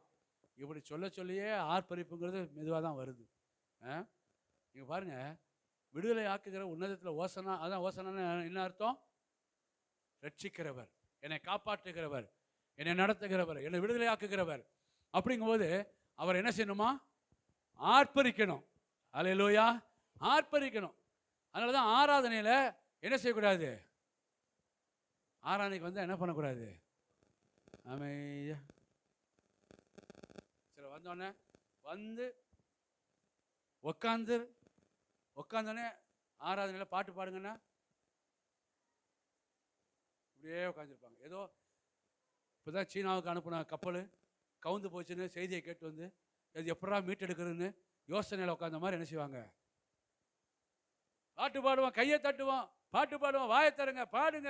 இப்படி சொல்லியே ஆர்ப்பரிப்புங்கிறது மெதுவாக தான் வருது. நீங்க பாருங்க, விடுதலை ஆக்குகிற உன்னதத்தில் ஓசனா, அதான் ஓசனான்னு என்ன அர்த்தம்? ரட்சிக்கிறவர், என்னை காப்பாற்றுகிறவர், என்னை நடத்துகிறவர், என்னை விடுதலை ஆக்குகிறவர். அப்படிங்கும்போது அவர் என்ன செய்யணுமா? ஆர்ப்பரிக்கணும். அல்லேலூயா. ஆர்ப்பரிக்கணும். அதனால தான் ஆராதனையில் என்ன செய்யக்கூடாது? ஆராதனைக்கு வந்து என்ன பண்ணக்கூடாது? அமைதியா சில வந்தோடனே வந்து உட்காந்தோடனே ஆராதனையில் பாட்டு பாடுங்கன்னா இப்படியே உட்காந்துருப்பாங்க. ஏதோ இப்போ தான் சீனாவுக்கு அனுப்பின கப்பல் கவுந்து போச்சுன்னு செய்தியை கேட்டு வந்து அது எப்படா மீட்டெடுக்கிறதுன்னு யோசனையில் உட்காந்த மாதிரி என்ன செய்வாங்க? பாட்டு பாடுவோம், கையை தட்டுவோம், பாட்டு பாடுவோம், வாயை தருங்க, பாடுங்க,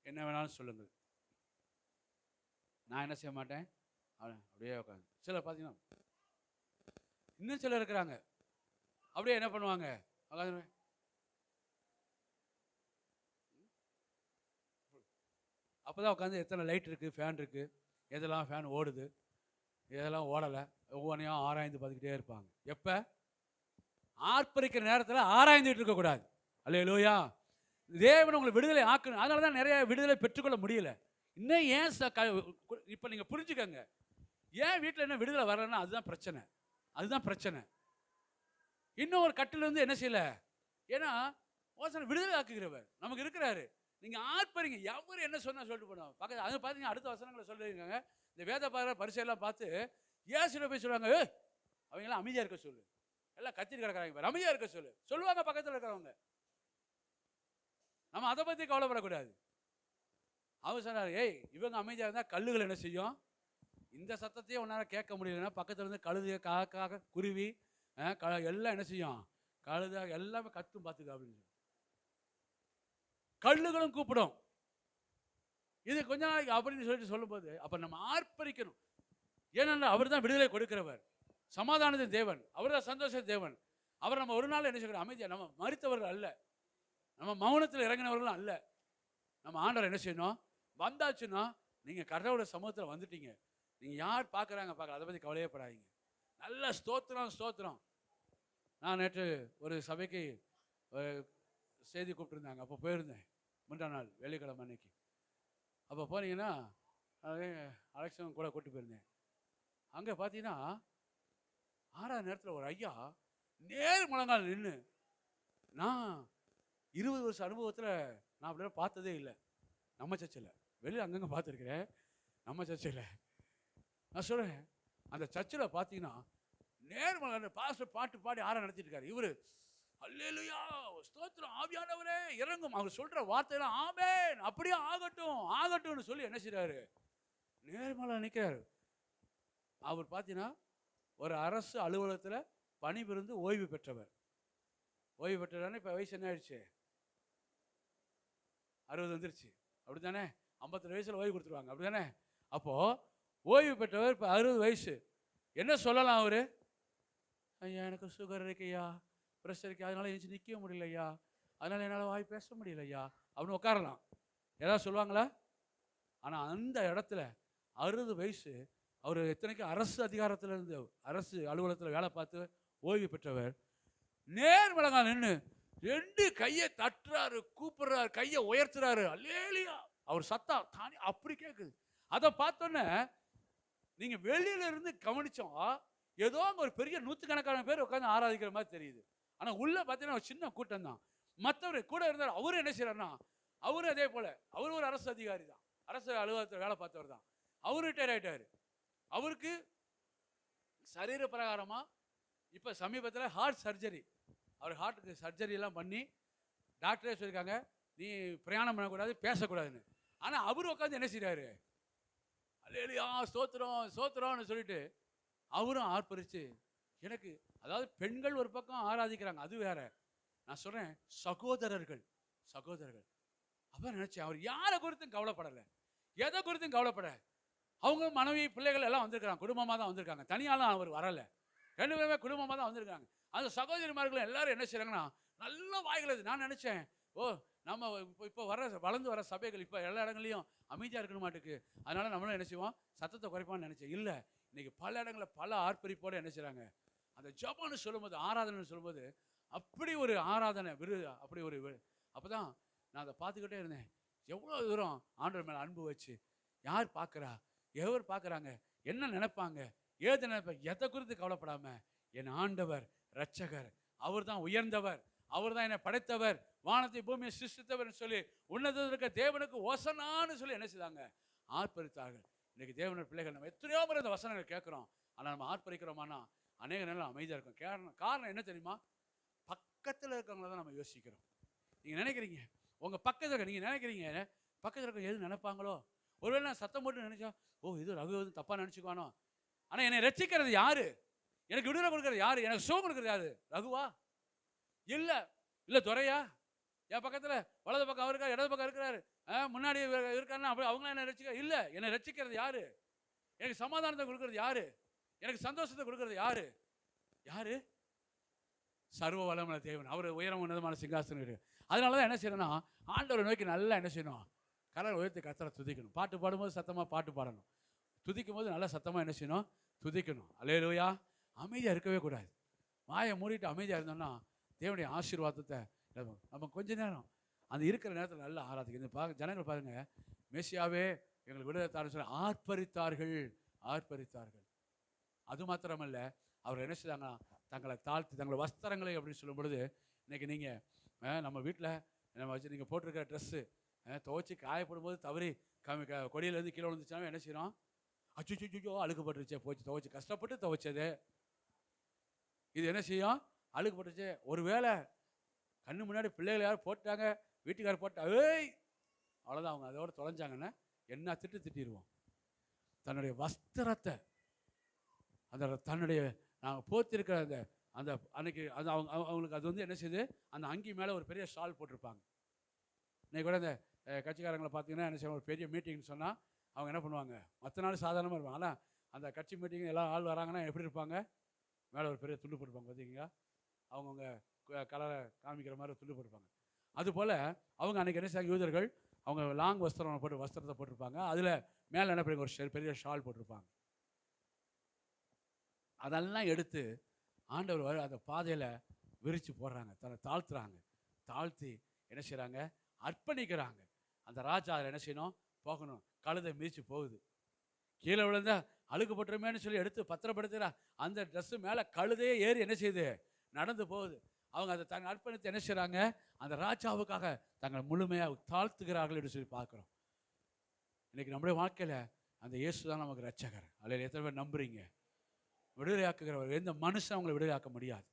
என்ன வேணாலும் சொல்லுங்கள், நான் என்ன செய்ய மாட்டேன். அப்படியே உட்காந்து சிலர் பார்த்தீங்கன்னா இன்னும் சிலர் இருக்கிறாங்க, அப்படியே என்ன பண்ணுவாங்க? அப்போதான் உட்காந்து எத்தனை லைட் இருக்குது, ஃபேன் இருக்குது, எதெல்லாம் ஃபேன் ஓடுது, எதெல்லாம் ஓடலை, ஒவ்வொன்றையும் ஆராய்ந்து பார்த்துக்கிட்டே இருப்பாங்க. எப்போ? ஆர்ப்பரிக்கிற நேரத்தில் ஆராய்ந்துட்டு இருக்கக்கூடாது. அல்லேலூயா. தேவன் உங்களை விடுதலை ஆக்கணும். அதனால தான் நிறைய விடுதலை பெற்றுக்கொள்ள முடியல. இன்னும் ஏன் இப்போ நீங்கள் புரிஞ்சுக்கங்க, ஏன் வீட்டில் என்ன விடுதலை வரலன்னா அதுதான் பிரச்சனை. அதுதான் பிரச்சனை. இன்னும் ஒரு கட்டில் வந்து என்ன செய்யலை? ஏன்னா ஓசனை விடுதலை ஆக்குகிறவர் நமக்கு இருக்கிறாரு. நீங்கள் ஆர்ப்பரிங்க, எவர் என்ன சொன்னால் சொல்லிட்டு போனோம் பக்கத்து. அது பார்த்தீங்கன்னா அடுத்த வசனங்களை சொல்லியிருக்காங்க. இந்த வேத பார பரிசையெல்லாம் பார்த்து ஏசுல போய் சொல்லுவாங்க, அவங்கெல்லாம் அமைதியாக இருக்க சொல்லு, எல்லாம் கத்திட்டு கிடக்கிறாங்க, அமைதியாக இருக்க சொல்லு சொல்லுவாங்க பக்கத்தில் இருக்கிறவங்க. நம்ம அதை பற்றி கவலைப்படக்கூடாது. அவர் சொன்னார், ஏய் இவங்க அமைதியாக இருந்தால் கல்லுகள் என்ன செய்யும்? இந்த சத்தத்தையே ஒன்றால் கேட்க முடியலன்னா பக்கத்தில் இருந்து கழுதைய காக்காக குருவி எல்லாம் என்ன செய்யும்? கழுதாக எல்லாமே கத்தும் பார்த்துக்க அப்படின்னு சொல்லி கல்லுகளும் கூப்பிடும். இது கொஞ்ச நாளைக்கு அப்படின்னு சொல்லிட்டு சொல்லும்போது அப்போ நம்ம ஆர்ப்பரிக்கணும். ஏன்னா அவர் தான் விடுதலை கொடுக்கிறவர், சமாதானத்தின் தேவன், அவர் தான் சந்தோஷ தேவன். அவர் நம்ம ஒரு நாள் என்ன செய்யணும்? அமைதியாக, நம்ம மறித்தவர்கள் அல்ல, நம்ம மௌனத்தில் இறங்கினவர்களும் அல்ல. நம்ம ஆண்டவர் என்ன செய்யணும்? வந்தாச்சுன்னா நீங்கள் கடவுளோட சமூகத்தில் வந்துட்டீங்க. நீங்கள் யார் பார்க்குறாங்க பார்க்கல, அதை பற்றி கவலையே படாதீங்க. நல்ல ஸ்தோத்திரம் ஸ்தோத்திரம். நான் நேற்று ஒரு சபைக்கு செய்தி கூப்பிட்டுருந்தாங்க, அப்போ போயிருந்தேன். முந்தா நாள் வெள்ளிக்கிழமை அன்னைக்கு. அப்போ போனீங்கன்னா அலெக்ஸன் கூட கூப்பிட்டு போயிருந்தேன். அங்கே பார்த்தீங்கன்னா 6ஆவது நேரத்தில் ஒரு ஐயா நேர் முழங்கால் நின்று, நான் 20 வருஷ அனுபவத்தில் நான் அப்படிலாம் பார்த்ததே இல்லை நம்ம சர்ச்சில். வெளியில் அங்கங்கே பார்த்துருக்கிறேன், நம்ம சர்ச்சில். நான் சொல்கிறேன், அந்த சர்ச்சில் பார்த்தீங்கன்னா நேர்மலை பாஸ்டர் பாட்டு பாடி நடத்திட்டு இருக்காரு. இவர் அல்லேலூயா ஸ்தோத்திரம் ஆவியானவரே இறங்கும், அவர் சொல்கிற வார்த்தையெல்லாம் ஆமென் அப்படியே ஆகட்டும் ஆகட்டும்னு சொல்லி என்ன செய்கிறாரு, நேர்மலை நிற்கிறாரு. அவர் பார்த்தீங்கன்னா ஒரு அரசு அலுவலகத்தில் பணிபுரிந்து ஓய்வு பெற்றவர். ஓய்வு பெற்றவரானே இப்போ வயசு என்ன ஆயிடுச்சு, 60 வந்துருச்சு, அப்படி தானே? 52 வயசில் ஓய்வு கொடுத்துருவாங்க, அப்படி தானே? அப்போது ஓய்வு பெற்றவர் இப்போ 60 வயசு. என்ன சொல்லலாம் அவர்? ஐயா எனக்கு சுகர் இருக்குய்யா, ப்ரெஷர் இருக்கு, அதனால் எழுந்து நிற்க முடியலையா, அதனால் என்னால் வாய் பேச முடியலையா அப்படின்னு உட்காரலாம். ஏதாவது சொல்லுவாங்களா? ஆனால் அந்த இடத்துல 60 வயசு, அவர் எத்தனைக்கும் அரசு அதிகாரத்தில் இருந்து அரசு அலுவலகத்தில் வேலை பார்த்து ஓய்வு பெற்றவர், நேர் முழங்கால் நின்று 2 கையை தட்டுறாரு, கூப்பிடுறாரு, கையை உயர்த்துறாரு, அல்லேலூயா. அவர் சத்தம் தானே அப்படி கேட்குது. அதை பார்த்தோன்னே நீங்கள் வெளியில இருந்து கவனிச்சோம், ஏதோ அங்கே ஒரு பெரிய 100கணக்கான பேர் உட்காந்து ஆராதிக்கிற மாதிரி தெரியுது. ஆனால் உள்ளே பார்த்தீங்கன்னா ஒரு சின்ன கூட்டம் தான். மற்றவர் கூட இருந்தார், அவரு என்ன செய்யறாருன்னா, அவரு அதே போல, அவர் ஒரு அரசு அதிகாரி தான், அரசு அலுவலகத்தில் வேலை பார்த்தவர் தான். அவரு ரிட்டையர் ஆகிட்டாரு. அவருக்கு சரீர பிரகாரமாக இப்போ சமீபத்தில் ஹார்ட் சர்ஜரி, அவர் ஹார்ட்டுக்கு சர்ஜரி எல்லாம் பண்ணி டாக்டரே சொல்லியிருக்காங்க நீ பிரயாணம் பண்ணக்கூடாது, பேசக்கூடாதுன்னு. ஆனால் அவர் உட்காந்து என்ன செய்கிறாரு, அல்லேலூயா ஸ்தோத்திரம் ஸ்தோத்திரம்னு சொல்லிட்டு அவரும் ஆர்ப்பரித்து எனக்கு, அதாவது பெண்கள் ஒரு பக்கம் ஆராதிக்கிறாங்க, அது வேற. நான் சொல்கிறேன் சகோதரர்கள் சகோதரர்கள். அப்போ நினச்சேன், அவர் யாரை குறித்தும் கவலைப்படலை, எதை குறித்தும் கவலைப்பட. அவங்க மனைவி பிள்ளைகள் எல்லாம் வந்திருக்கிறாங்க, குடும்பமாக தான் வந்திருக்காங்க, தனியாலாம் அவர் வரலை, 2 பேருமே குடும்பமாக தான் வந்திருக்காங்க. அந்த சகோதரிமார்கள் எல்லாரும் என்ன செய்கிறாங்கன்னா நல்லா வாய்கிறது. நான் நினச்சேன், ஓ நம்ம இப்போ வளர்ந்து வர சபைகள் இப்போ எல்லா இடங்களையும் அமைதியாக இருக்கணும் மாட்டுக்கு, அதனால நம்மளும் என்ன செய்வோம், சத்தத்தை குறைப்பான்னு நினச்சேன். இல்லை, இன்னைக்கு பல இடங்களில் பல ஆர்ப்பரிப்போடு என்ன செய்கிறாங்க, அந்த ஜபம்னு சொல்லும்போது, ஆராதனைன்னு சொல்லும்போது அப்படி ஒரு ஆராதனை அப்படி ஒரு அப்போ தான் நான் அதை பார்த்துக்கிட்டே இருந்தேன். எவ்வளோ தூரம் ஆண்டவர் மேலே அன்பு வச்சு, யார் பார்க்குறா, எவர் பார்க்குறாங்க, என்ன நினைப்பாங்க, ஏது நினைப்பாங்க, எதை குறித்து கவலைப்படாமல் என் ஆண்டவர் இரட்சகர், அவர் தான் உயர்ந்தவர், அவர் தான் என்னை படைத்தவர், வானத்தை பூமியை சிருஷ்டித்தவர் சொல்லி உன்னதத்தில் இருக்க தேவனுக்கு ஓசனான்னு சொல்லி என்ன செய்தாங்க, ஆர்ப்பரித்தார்கள். இன்னைக்கு தேவனுடைய பிள்ளைகள் நம்ம எத்தனையோ முறை இந்த வசனங்கள் கேட்குறோம், ஆனால் நம்ம ஆர்ப்பரிக்கிறோமானா அநேக நேரம் அமைதியாக இருக்கும். காரணம் என்ன தெரியுமா, பக்கத்தில் இருக்கவங்கள தான் நம்ம யோசிக்கிறோம். நீங்கள் நினைக்கிறீங்க உங்கள் பக்கத்தில் இருக்க, நீங்கள் நினைக்கிறீங்க பக்கத்தில் இருக்க எது நினைப்பாங்களோ, ஒருவேளை நான் சத்தம் போட்டு நினைச்சா, ஓ இது ரகு வந்து தப்பாக நினச்சிக்குவானோ. ஆனால் என்னை ரட்சிக்கிறது யாரு, எனக்கு விடுதலை கொடுக்கறது யாரு, எனக்கு சுகம் கொடுக்கறது யாரு, ரகுவா இல்லை இல்லை துரையா, என் பக்கத்தில் வலது பக்கம் அவர் இருக்கார், இடது பக்கம் இருக்கிறாரு, முன்னாடி இருக்காருன்னா அப்படி அவங்களாம் என்ன ரசிக்க இல்லை. என்னை ரசிக்கிறது யாரு, எனக்கு சமாதானத்தை கொடுக்கறது யாரு, எனக்கு சந்தோஷத்தை கொடுக்கறது யாரு, யாரு, சர்வ வல்லமையுள்ள தேவன். அவர் உயரம் உன்னதமான சிங்காசனம் இருக்கு. அதனால தான் என்ன செய்யணும்னா, ஆண்டவரை நோக்கி நல்லா என்ன செய்யணும், கலர் உயர்த்தி கர்த்தரை துதிக்கணும். பாட்டு பாடும்போது சத்தமாக பாட்டு பாடணும், துதிக்கும் போது நல்லா சத்தமாக என்ன செய்யணும், துதிக்கணும். அல்லேலூயா. அமைதியாக இருக்கவே கூடாது. வாயை மூடிட்டு அமைதியாக இருந்தோம்னா தேவனுடைய ஆசீர்வாதத்தை நம்ம கொஞ்ச நேரம் அந்த இருக்கிற நேரத்தில் நல்லா ஆராதிக்கணும். ஜனங்கள் பாருங்க, மேசியாவே எங்களுக்கு விடுதலை தாருன்னு சொல்லி ஆர்ப்பரித்தார்கள் ஆர்ப்பரித்தார்கள். அது மாத்திரமல்ல, அவர் என்ன செய்தாங்கன்னா தங்களை தாழ்த்தி தங்களை வஸ்திரங்களை அப்படின்னு சொல்லும் பொழுது, இன்றைக்கி நீங்கள் நம்ம வீட்டில் நம்ம வச்சு நீங்கள் போட்டிருக்கிற ட்ரெஸ்ஸு துவைச்சி காயப்படும் போது தவறி கொடியிலேருந்து கீழே விழுந்துச்சுன்னா என்ன செய்யணும், அச்சுச்சோ அழுக்குப்பட்டுருச்சே, போச்சு துவைச்சி கஷ்டப்பட்டு துவைச்சது, இது என்ன செய்யும், அழுக்குப்பட்டுச்சு. ஒரு வேளை கண்ணு முன்னாடி பிள்ளைகள் யாரும் போட்டாங்க, வீட்டுக்காரர் போட்டா ஏய் அவ்வளோதான், அவங்க அதோட தொலைஞ்சாங்கன்னா என்ன திட்டிடுவோம். தன்னுடைய வஸ்திரத்தை அந்த தன்னுடைய நாங்கள் போத்திருக்கிற அந்த அந்த அன்னைக்கு அது அவங்களுக்கு அது வந்து என்ன செய்யுது, அந்த அங்கி மேலே ஒரு பெரிய ஷால் போட்டிருப்பாங்க. இன்னைக்கு கூட இந்த கட்சிக்காரங்களை பார்த்தீங்கன்னா என்ன செய்வாங்க, ஒரு பெரிய மீட்டிங்னு சொன்னால் அவங்க என்ன பண்ணுவாங்க, மற்ற நாள் சாதாரணமாக இருப்பாங்க, ஆனால் அந்த கட்சி மீட்டிங் எல்லாம் ஆள் வராங்கன்னா எப்படி இருப்பாங்க, மேலே ஒரு பெரிய துண்டு போட்டுப்பாங்க பார்த்தீங்களா, அவங்கவுங்க கலரை காமிக்கிற மாதிரி துண்டு போட்டுப்பாங்க. அதுபோல் அவங்க அன்றைக்கி என்ன செய்வாங்க, யூதர்கள் அவங்க லாங் வஸ்திரத்தை போட்டிருப்பாங்க. அதில் மேலே என்ன பண்ணி ஒரு பெரிய ஷால் போட்டிருப்பாங்க. அதெல்லாம் எடுத்து ஆண்டவர் அந்த பாதையில் விரித்து போடுறாங்க, தன்னை தாழ்த்துறாங்க. தாழ்த்தி என்ன செய்கிறாங்க, அர்ப்பணிக்கிறாங்க. அந்த ராஜா அதில் என்ன செய்யணும், போகணும். கழுதை மிதிச்சு போகுது, கீழே விழுந்தா அழுக்குப்பட்டுருமேன்னு சொல்லி எடுத்து பத்திரப்படுத்துகிறா. அந்த ட்ரெஸ்ஸு மேலே கழுதையே ஏறி என்ன செய்யுது, நடந்து போகுது. அவங்க அதை தன்னை அர்ப்பணித்து என்ன செய்கிறாங்க, அந்த ராஜாவுக்காக தங்களை முழுமையாக தாழ்த்துகிறார்கள் என்று சொல்லி பார்க்குறோம். இன்றைக்கி நம்முடைய வாழ்க்கையில் அந்த இயேசு தான் நமக்கு ரட்சகர். அதில் எத்தனை பேர் நம்புறீங்க? விடுதலையாக்குகிறவர். எந்த மனுஷன் அவங்களை விடுதலையாக்க முடியாது.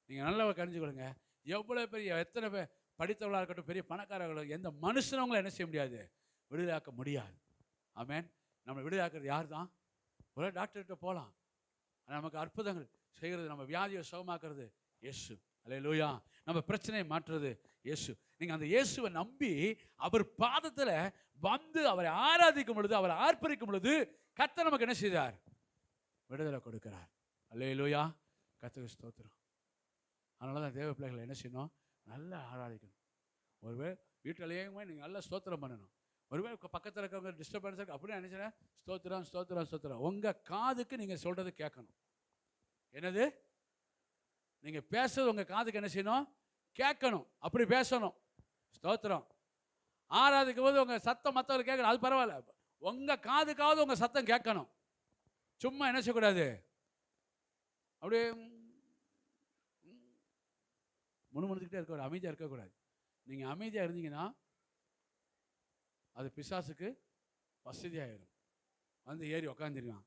நீங்கள் நல்லா கணிஞ்சுக்கொள்ளுங்க. எவ்வளோ பெரிய எத்தனை பேர் படித்தவர்களாக இருக்கட்டும், பெரிய பணக்காரர்கள், எந்த மனுஷனும் அவங்களை என்ன செய்ய முடியாது, விடுதலையாக்க முடியாது. ஆமேன். நம்ம விடுதலையாக்குறது யார் தான்? ஒரே டாக்டர்கிட்ட போகலாம், நமக்கு அற்புதங்கள் செய்கிறது, நம்ம வியாதியை சுகமாக்குறது இயேசு. அல்லேலூயா. நம்ம பிரச்சனையை மாற்றுறது இயேசு. நீங்கள் அந்த இயேசுவை நம்பி அவர் பாதத்தில் வந்து அவரை ஆராதிக்கும் பொழுது, அவரை ஆர்ப்பரிக்கும் பொழுது கர்த்தர் நமக்கு என்ன செய்தார், விடுதலை கொடுக்கிறார். அல்லேலூயா. கர்த்தருக்கு ஸ்தோத்திரம். அதனால தான் தேவ பிள்ளைகளை என்ன செய்யணும், நல்லா ஆராதிக்கணும். ஒருவேளை வீட்டிலேயே நீங்கள் நல்லா ஸ்தோத்திரம் பண்ணணும். ஒருவேளை பக்கத்தில் இருக்கிறவங்க டிஸ்டர்பன்ஸ் இருக்கு அப்படின்னு நினைச்சேன், ஸ்தோத்திரம் ஸ்தோத்திரம் ஸ்தோத்திரம். உங்கள் காதுக்கு நீங்கள் சொல்கிறது கேட்கணும். என்னது, நீங்கள் பேசுறது உங்கள் காதுக்கு என்ன செய்யணும், கேட்கணும். அப்படி பேசணும். ஸ்தோத்திரம். ஆராதிக்கும் போது உங்கள் சத்தம் மற்றவர்கள் கேட்கணும், அது பரவாயில்ல. உங்கள் காதுக்காவது உங்கள் சத்தம் கேட்கணும். சும்மா என்ன செய்யக்கூடாது, அப்படியே முணுமுணுத்துக்கிட்டே இருக்கக்கூடாது, அமைதியாக இருக்கக்கூடாது. நீங்கள் அமைதியாக இருந்தீங்கன்னா அது பிசாசுக்கு வசதியாகிடும். வந்து ஏறி உக்காந்துருவான்.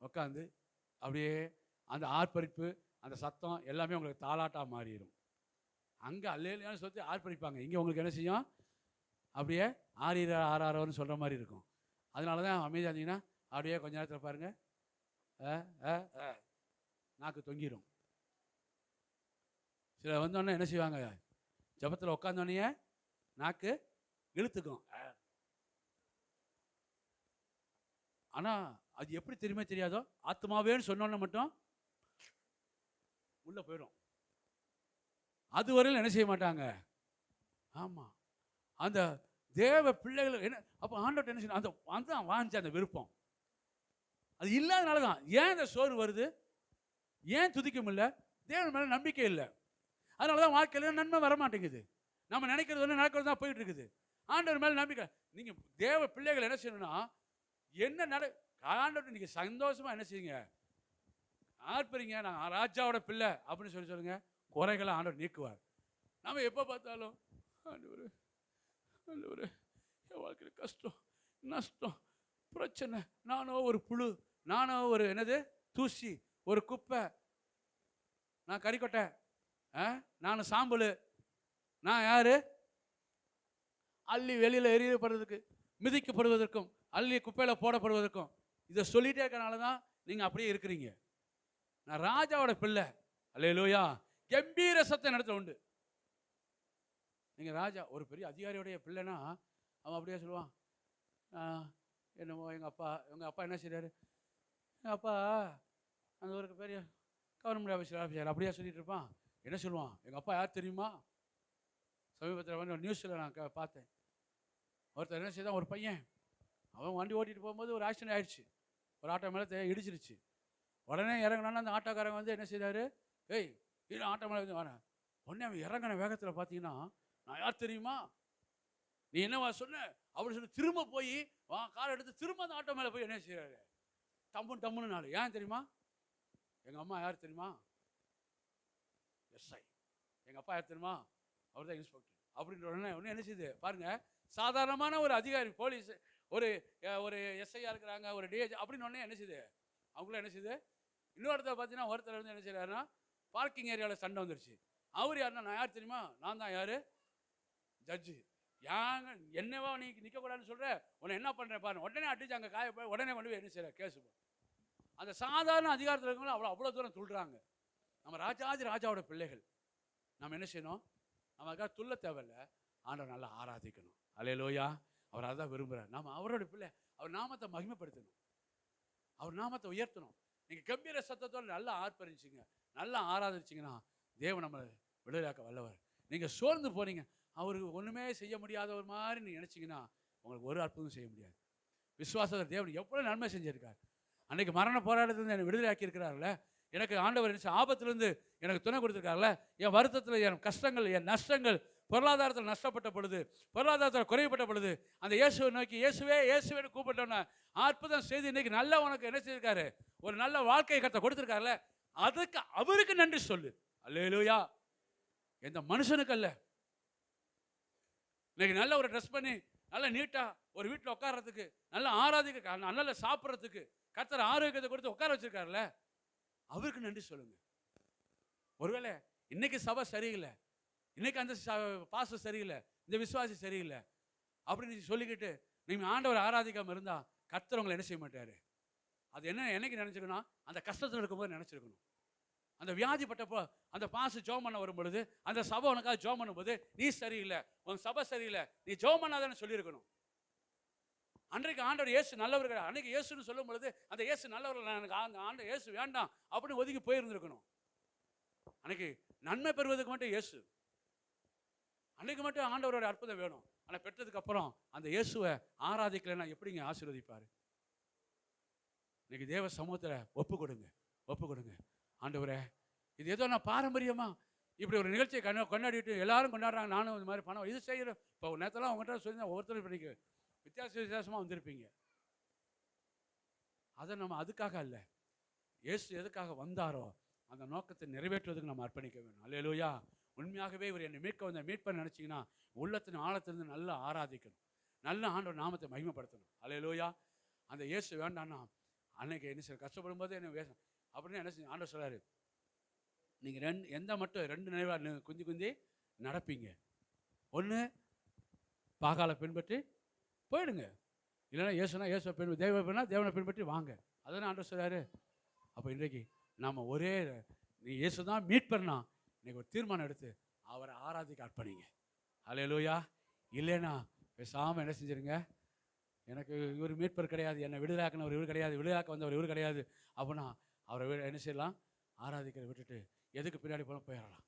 உட்காந்து அப்படியே அந்த ஆர்ப்பரிப்பு, அந்த சத்தம் எல்லாமே உங்களுக்கு தாலாட்டாக மாறிடும். அங்கே அல்லேலூயான்னு சொல்லி ஆர்ப்பரிப்பாங்க, இங்கே உங்களுக்கு என்ன செய்யும், அப்படியே ஆறாரோன்னு சொல்கிற மாதிரி இருக்கும். அதனால தான் அமைதியாக இருந்தீங்கன்னா அப்படியே கொஞ்ச நேரத்தில் பாருங்கள் நாக்கு தொங்கிடும். சில வந்தோடனே என்ன செய்வாங்க, ஜபத்தில் உட்காந்தோடனே நாக்கு இழுத்துக்கும். ஆனால் அது எப்படி தெரியாதோ, ஆத்மாவேன்னு சொன்னோன்னே மட்டும் உள்ளே போயிடும். அது வரையில் என்ன செய்ய மாட்டாங்க. ஆமாம், அந்த தேவ பிள்ளைகள் என்ன அப்போ ஆண்டவர்கிட்ட என்ன செய்யணும், அந்த வாஞ்சி, அந்த விருப்பம் அது இல்லாதனால தான் ஏன் இந்த சோறு வருது, ஏன் துதிக்க முடியல, தேவன் மேலே நம்பிக்கை இல்லை. அதனால தான் வாழ்க்கையில் நன்மை வரமாட்டேங்குது. நம்ம நினைக்கிறது ஒன்று நடக்கிறது தான் போயிட்டு இருக்குது. ஆண்டவர் மேலே நம்பிக்கை. நீங்கள் தேவ பிள்ளைகள் என்ன செய்யணும்னா, என்ன ஆண்டவர் நீங்கள் சந்தோஷமாக என்ன செய்யுங்க, ஆர்ப்பரிங்க. நான் ராஜாவோட பிள்ளை அப்படின்னு சொல்லுங்க. குறைகளை ஆண்டவர் நீக்குவார். நம்ம எப்போ பார்த்தாலும் ஆண்டவர் ஆண்டவர் என் வாழ்க்கையில் கஷ்டம், நஷ்டம், பிரச்சனை, நானோ ஒரு புழு, நானோ ஒரு என்னது தூசி, ஒரு குப்பை, நான் கறிக்கொட்டை, நான் சாம்பல், நான் யாரு, அள்ளி வெளியில் எரியப்படுறதுக்கு, மிதிக்கப்படுவதற்கும், அள்ளி குப்பையில் போடப்படுவதற்கும், இதை சொல்லிகிட்டே இருக்கனால தான் நீங்கள் அப்படியே இருக்கிறீங்க. நான் ராஜாவோட பிள்ளை. அல்லேலூயா. கம்பீர சத்தம் இடத்துல உண்டு. நீங்கள் ராஜா ஒரு பெரிய அதிகாரியோடைய பிள்ளைனா அவன் அப்படியே சொல்லுவான், என்னமோ எங்கள் அப்பா என்ன செய்கிறாரு, எங்கள் அப்பா அந்த ஒரு பெரிய கவர்மெண்ட் ஆஃபீஸர் அப்படியே சொல்லிட்டு இருப்பான். என்ன சொல்லுவான், எங்கள் அப்பா யார் தெரியுமா? சமீபத்தில் வந்து ஒரு நியூஸில் நான் பார்த்தேன். ஒருத்தர் என்ன செய்தான், ஒரு பையன் அவன் வண்டி ஓட்டிகிட்டு போகும்போது ஒரு ஆக்சிடென்ட் ஆகிடுச்சு. ஒரு ஆட்டோ மேலே இடிச்சிருச்சு. உடனே இறங்கினாலும் அந்த ஆட்டோக்காரங்க வந்து என்ன செய்தார், ஏய் இல்லை ஆட்டோ மேலே வந்து வரேன். உடனே அவன் இறங்கின வேகத்தில் பார்த்தீங்கன்னா, நான் யார் தெரியுமா, நீ என்னவா சொன்ன அப்படின்னு சொல்லி திரும்ப போய் காரை எடுத்து திரும்ப அந்த ஆட்டோ மேலே போய் என்ன செய்கிறாரு, டம்முன்னு நாள். ஏன் தெரியுமா, எங்கள் அம்மா யார் தெரியுமா, எஸ்ஐ. எங்கள் அப்பா யார் தெரியுமா, அவர் தான் இன்ஸ்பெக்டர். அப்படின்ற உடனே என்ன செய்யுது பாருங்கள். சாதாரணமான ஒரு அதிகாரி, போலீஸ், ஒரு எஸ்ஐயாக இருக்கிறாங்க, ஒரு டிஏஜி அப்படின்னு உடனே என்ன செய்யுது, அவங்களும் என்ன செய்யுது. இன்னொருத்தர் பார்த்தீங்கன்னா, ஒருத்தர் வந்து என்ன செய்கிறாருன்னா, பார்க்கிங் ஏரியாவில் சண்டை வந்துடுச்சு. அவர் யாருன்னா, நான் யார் தெரியுமா, நான் தான் யார், ஜட்ஜு. ஏங்க என்னவா நீ நிற்கக்கூடாதுன்னு சொல்கிற, உன்னை என்ன பண்ணுறேன் பாருங்க. உடனே அடிச்சு அங்கே காய உடனே கொண்டு போய் என்ன செய்கிற கேஸு. அந்த சாதாரண அதிகாரத்தில் இருக்கவங்களும் அவ்வளோ தூரம் துள்ளுறாங்க. நம்ம ராஜாவோட பிள்ளைகள். நம்ம என்ன செய்யணும், நம்ம அதுக்காக துள்ள தேவையில்லை, ஆண்டவர் நல்லா ஆராதிக்கணும். அல்லேலூயா. அவர் அதான் விரும்புகிறார். நாம் அவரோட பிள்ளை, அவர் நாமத்தை மகிமைப்படுத்தணும், அவர் நாமத்தை உயர்த்தணும். நீங்கள் கம்பீர சத்தத்தோடு நல்லா ஆர்ப்பரிச்சிங்க, நல்லா ஆராதிச்சிங்கன்னா தேவன் நம்மளை விடுதலையாக்க வல்லவர். நீங்கள் சோர்ந்து போனீங்க, அவருக்கு ஒன்றுமே செய்ய முடியாத ஒரு மாதிரி நீ நினச்சிங்கன்னா உங்களுக்கு ஒரு அற்புதம் செய்ய முடியாது. விசுவாசத்தை தேவன் எவ்வளோ நன்மை செஞ்சிருக்கார். அன்னைக்கு மரண போராட்டத்திலிருந்து என்னை விடுதலை ஆக்கியிருக்கிறார்ல, எனக்கு ஆண்டவர் என்ன ஆபத்திலிருந்து எனக்கு துணை கொடுத்துருக்காருல, என் வருத்தத்தில், என் கஷ்டங்கள், என் நஷ்டங்கள், பொருளாதாரத்தில் நஷ்டப்பட்ட பொழுது, பொருளாதாரத்தில் குறையப்பட்ட பொழுது, அந்த இயேசுவை நோக்கி இயேசுவே இயேசுவேன்னு கூப்பிட்டோன்னா அற்புதம் செய்து இன்னைக்கு நல்ல உனக்கு என்ன செய்திருக்காரு, ஒரு நல்ல வாழ்க்கையை கத்த கொடுத்துருக்காருல, அதுக்கு அவருக்கு நன்றி சொல்லு. அல்லேலூயா. எந்த மனுஷனுக்கு அல்ல. இன்னைக்கு நல்ல ஒரு ட்ரெஸ் பண்ணி நல்ல நீட்டா ஒரு வீட்டில் உட்கார்றதுக்கு, நல்ல ஆராதிக்க, நல்ல சாப்பிட்றதுக்கு கர்த்தர் ஆரோக்கியத்தை கொடுத்து உட்கார வச்சிருக்காருல்ல, அவருக்கு நன்றி சொல்லுங்க. ஒருவேளை இன்னைக்கு சபை சரியில்லை, இன்னைக்கு அந்த பாஸ்டர் சரியில்லை, இந்த விசுவாசி சரியில்லை அப்படின்னு சொல்லிக்கிட்டு நீங்க ஆண்டவரை ஆராதிக்காம இருந்தா கர்த்தர் உங்களை என்ன செய்ய மாட்டாரு. அது என்ன என்னைக்கு நினைச்சிருக்கணும், அந்த கஷ்டத்தில் இருக்கும்போது நினைச்சிருக்கணும். அந்த வியாதிப்பட்டப்போ அந்த பாசு ஜோம் பண்ண வரும் பொழுது, அந்த சபை உனக்காக ஜோம் பண்ணும்போது, நீ சரியில்லை, உன் சபை சரியில்லை, நீ ஜோம் பண்ணாதான்னு சொல்லியிருக்கணும். அன்றைக்கு ஆண்டவர் இயேசு நல்லவர், அன்னைக்கு இயேசுன்னு சொல்லும் பொழுது அந்த இயேசு நல்லவர், எனக்கு ஆண்டவர் இயேசு வேண்டாம் அப்படின்னு ஒதுக்கி போயிருந்திருக்கணும். அன்னைக்கு நன்மை பெறுவதற்கு மட்டும் இயேசு, அன்னைக்கு மட்டும் ஆண்டவரோட அற்புதம் வேணும். ஆனால் பெற்றதுக்கு அப்புறம் அந்த இயேசுவை ஆராதிக்கலைன்னா எப்படிங்க ஆசீர்வதிப்பாரு? இன்னைக்கு தேவ சமூகத்தில் ஒப்பு கொடுங்க, ஒப்பு கொடுங்க. ஆண்டவரே, இது ஏதோ நான் பாரம்பரியமா இப்படி ஒரு நிகழ்ச்சியை கொண்டாடிட்டு எல்லாரும் கொண்டாடுறாங்க, நானும் இந்த மாதிரி பணம் இது செய்கிறேன். இப்போ நேரத்தெல்லாம் உங்கள்கிட்ட சொல்லி ஒவ்வொருத்தரும் பண்ணிக்க வித்தியாசமாக வந்திருப்பீங்க. அதை நம்ம அதுக்காக அல்ல, இயேசு எதுக்காக வந்தாரோ அந்த நோக்கத்தை நிறைவேற்றுவதுக்கு நம்ம அர்ப்பணிக்க வேணும். அல்லேலூயா. உண்மையாகவே இவர் என்னை மீட்க வந்த மீட்பை நினச்சிங்கன்னா உள்ளத்தின் ஆழத்திலிருந்து நல்லா ஆராதிக்கணும், நல்ல ஆண்டவர் நாமத்தை மகிமைப்படுத்தணும். அல்லேலூயா. அந்த இயேசு வேண்டான்னா அன்னைக்கு என்ன செய்ய கஷ்டப்படும் போது என்ன வேசம் அப்படின்னு என்ன செய்ய ஆண்டவர் சொல்றாரு, நீங்கள் எந்த மட்டும் 2 நினைவாக குந்தி குந்தி நடப்பீங்க. ஒன்று பாகாலை பின்பற்றி போயிடுங்க, இல்லைன்னா இயேசுனா இயேசுவை பின்பற்றி, தேவனா தேவனை பின்பற்றி வாங்க. அதான் ஆண்டவர் சொல்றாரு. அப்போ இன்றைக்கு நாம் ஒரே நீ இயேசு தான் மீட்பர்னா இன்னைக்கு ஒரு தீர்மானம் எடுத்து அவரை ஆராதிக்க அர்ப்பணிங்க. அல்லேலூயா. இல்லைன்னா பேசாமல் என்ன செஞ்சிருங்க, எனக்கு இவர் மீட்பர் கிடையாது, என்னை விடுதலாக்கினவர் இவர் கிடையாது, விடுதலாக்க வந்தவர் இவர் கிடையாது அப்படின்னா அவரை என்ன செய்யலாம், ஆராதிக்கிறத விட்டுட்டு எதுக்கு பின்னாடி போனால் போயிடலாம்.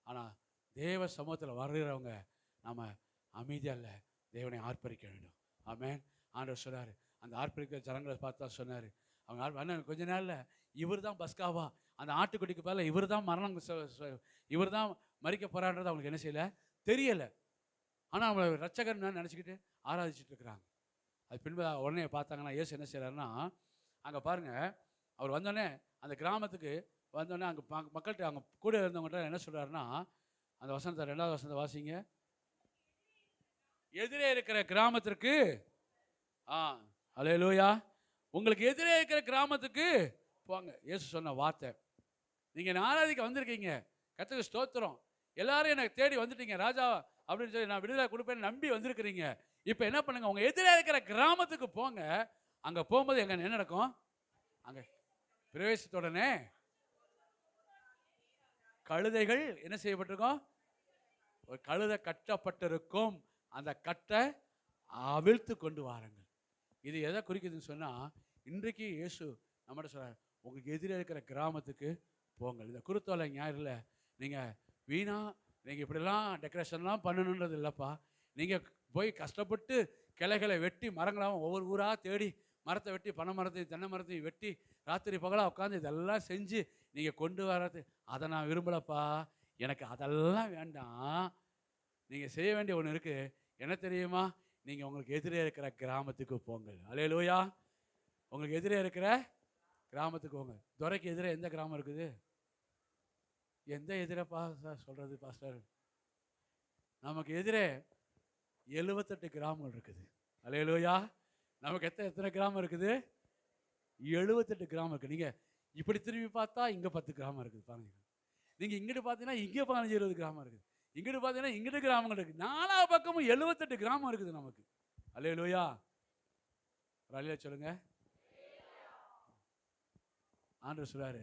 ஆனால் தேவ சமூகத்தில் வருகிறவங்க நம்ம அமைதியாக இல்லை, தேவனை ஆர்ப்பரிக்க வேண்டும். ஆமென். ஆண்டவர் சொன்னார், அந்த ஆர்ப்பரிக்கிற ஜனங்களை பார்த்தா சொன்னார், அவங்க கொஞ்ச நாளில் இவர் தான் பஸ்காவா, அந்த ஆட்டுக்குட்டிக்கு பதில் இவர் தான் மரணம், இவர் தான் மறிக்க போறான்றது அவங்களுக்கு என்ன செய்யலை, தெரியலை. ஆனால் அவங்க ரட்சகர்னு நினச்சிக்கிட்டு ஆராதிச்சுட்டு இருக்கிறாங்க. அது பின்பு உடனே பார்த்தாங்கன்னா இயேசு என்ன செய்கிறாருன்னா, அங்கே பாருங்கள், அவர் வந்தோடனே அந்த கிராமத்துக்கு வந்தோடனே அங்கே மக்கள்கிட்ட அங்கே கூட இருந்தவங்கள்ட்ட என்ன சொல்கிறாருன்னா, அந்த வசனத்தை 2வது வசனத்தை வாசிங்க. எதிரே இருக்கிற கிராமத்திற்கு, அல்லேலூயா, உங்களுக்கு எதிரே இருக்கிற கிராமத்துக்கு போங்க. இயேசு சொன்ன வார்த்தை. நீங்கள் ஆராதிக்க வந்திருக்கீங்க, கர்த்தருக்கு ஸ்தோத்திரம், எல்லாரும் எனக்கு தேடி வந்துட்டீங்க ராஜா அப்படின்னு சொல்லி நான் விடுதலை கொடுப்பேன்னு நம்பி வந்திருக்கிறீங்க. இப்போ என்ன பண்ணுங்க, உங்க எதிரே இருக்கிற கிராமத்துக்கு போங்க. அங்கே போகும்போது எங்க என்ன நடக்கும், அங்கே பிரவேசத்துடனே கழுதைகள் என்ன செய்யப்பட்டிருக்கும், ஒரு கழுதை கட்டப்பட்டிருக்கும், அந்த கட்டை அவிழ்த்து கொண்டு வாருங்கள். இது எதை குறிக்குதுன்னு சொன்னால், இன்றைக்கு இயேசு நம்மகிட்ட சொல்றார், உங்களுக்கு எதிரே இருக்கிற கிராமத்துக்கு போங்கள். இந்த குருத்தோலை ஞாயிறில் நீங்கள் வீணா நீங்கள் இப்படிலாம் டெக்கரேஷன்லாம் பண்ணணுன்றது இல்லைப்பா. நீங்கள் போய் கஷ்டப்பட்டு கிளைகளை வெட்டி மரங்களாகவும் ஒவ்வொரு ஊராக தேடி மரத்தை வெட்டி, பனை மரத்தையும் தென்னை மரத்தையும் வெட்டி ராத்திரி பகலாக உட்காந்து இதெல்லாம் செஞ்சு நீங்கள் கொண்டு வர்றது, அதை நான் விரும்பலப்பா. எனக்கு அதெல்லாம் வேண்டாம். நீங்கள் செய்ய வேண்டிய ஒன்று இருக்குது, என்ன தெரியுமா, நீங்கள் உங்களுக்கு எதிரே இருக்கிற கிராமத்துக்கு போங்கள். அல்லேலூயா. உங்களுக்கு எதிரே இருக்கிற கிராமத்துக்கு போங்க. துறைக்கு எதிரே எந்த கிராமம் இருக்குது, எந்த எதிரே சொல்கிறது பாஸ்டர், நமக்கு எதிரே 78 கிராமங்கள் இருக்குது. அல்லேலூயா. நமக்கு எத்தனை கிராமம் இருக்குது, 78 கிராமம் இருக்குது. நீங்கள் இப்படி திரும்பி பார்த்தா இங்கே 10 கிராமம் இருக்குது பாருங்க. நீங்கள் இங்கிட்டு பார்த்தீங்கன்னா இங்கே 15-20 கிராமம் இருக்குது, இங்கிட்டு பார்த்தீங்கன்னா இங்கிட்டு கிராமங்கள் இருக்குது, 4 பக்கமும் 78 கிராமம் இருக்குது நமக்கு. அல்லேலூயா. அல்லேலூயா சொல்லுங்க. ஆண்டவர் சொல்றாரு,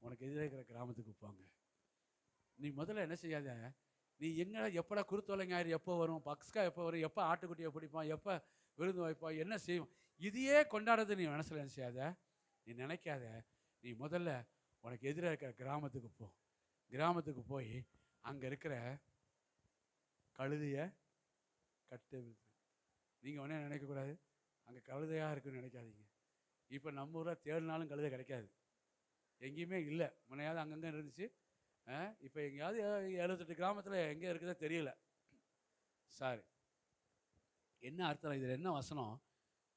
உனக்கு எதிரே இருக்கிற கிராமத்துக்கு போங்க. நீ முதல்ல என்ன செய்யாத, நீ எங்கே எப்படா குருத்தோலை ஞாயிறு எப்போ வரும், பக்ஸ்கா எப்போ வரும், எப்போ ஆட்டுக்குட்டியை பிடிப்பான், எப்போ விருந்து வைப்பான், என்ன செய்வோம், இதையே கொண்டாடுறது நீ மனசில் என்ன செய்யாத, நீ நினைக்காத. நீ முதல்ல உனக்கு எதிராக இருக்கிற கிராமத்துக்கு போ. கிராமத்துக்கு போய் அங்கே இருக்கிற கழுதைய கட்டவிழ்த்து. நீங்கள் ஒன்றே நினைக்கக்கூடாது, அங்கே கழுதையாக இருக்குன்னு நினைக்காதீங்க. இப்போ நம்ம ஊரில் தேடினாலும் கழுதை கிடைக்காது, எங்கேயுமே இல்லை. முன்னையாவது அங்கங்கே இருந்துச்சு, இப்போ எங்கேயாவது 78 கிராமத்தில் எங்கே இருக்குதோ தெரியல. சாரி, என்ன அர்த்தம் இதில்? என்ன வசனம்?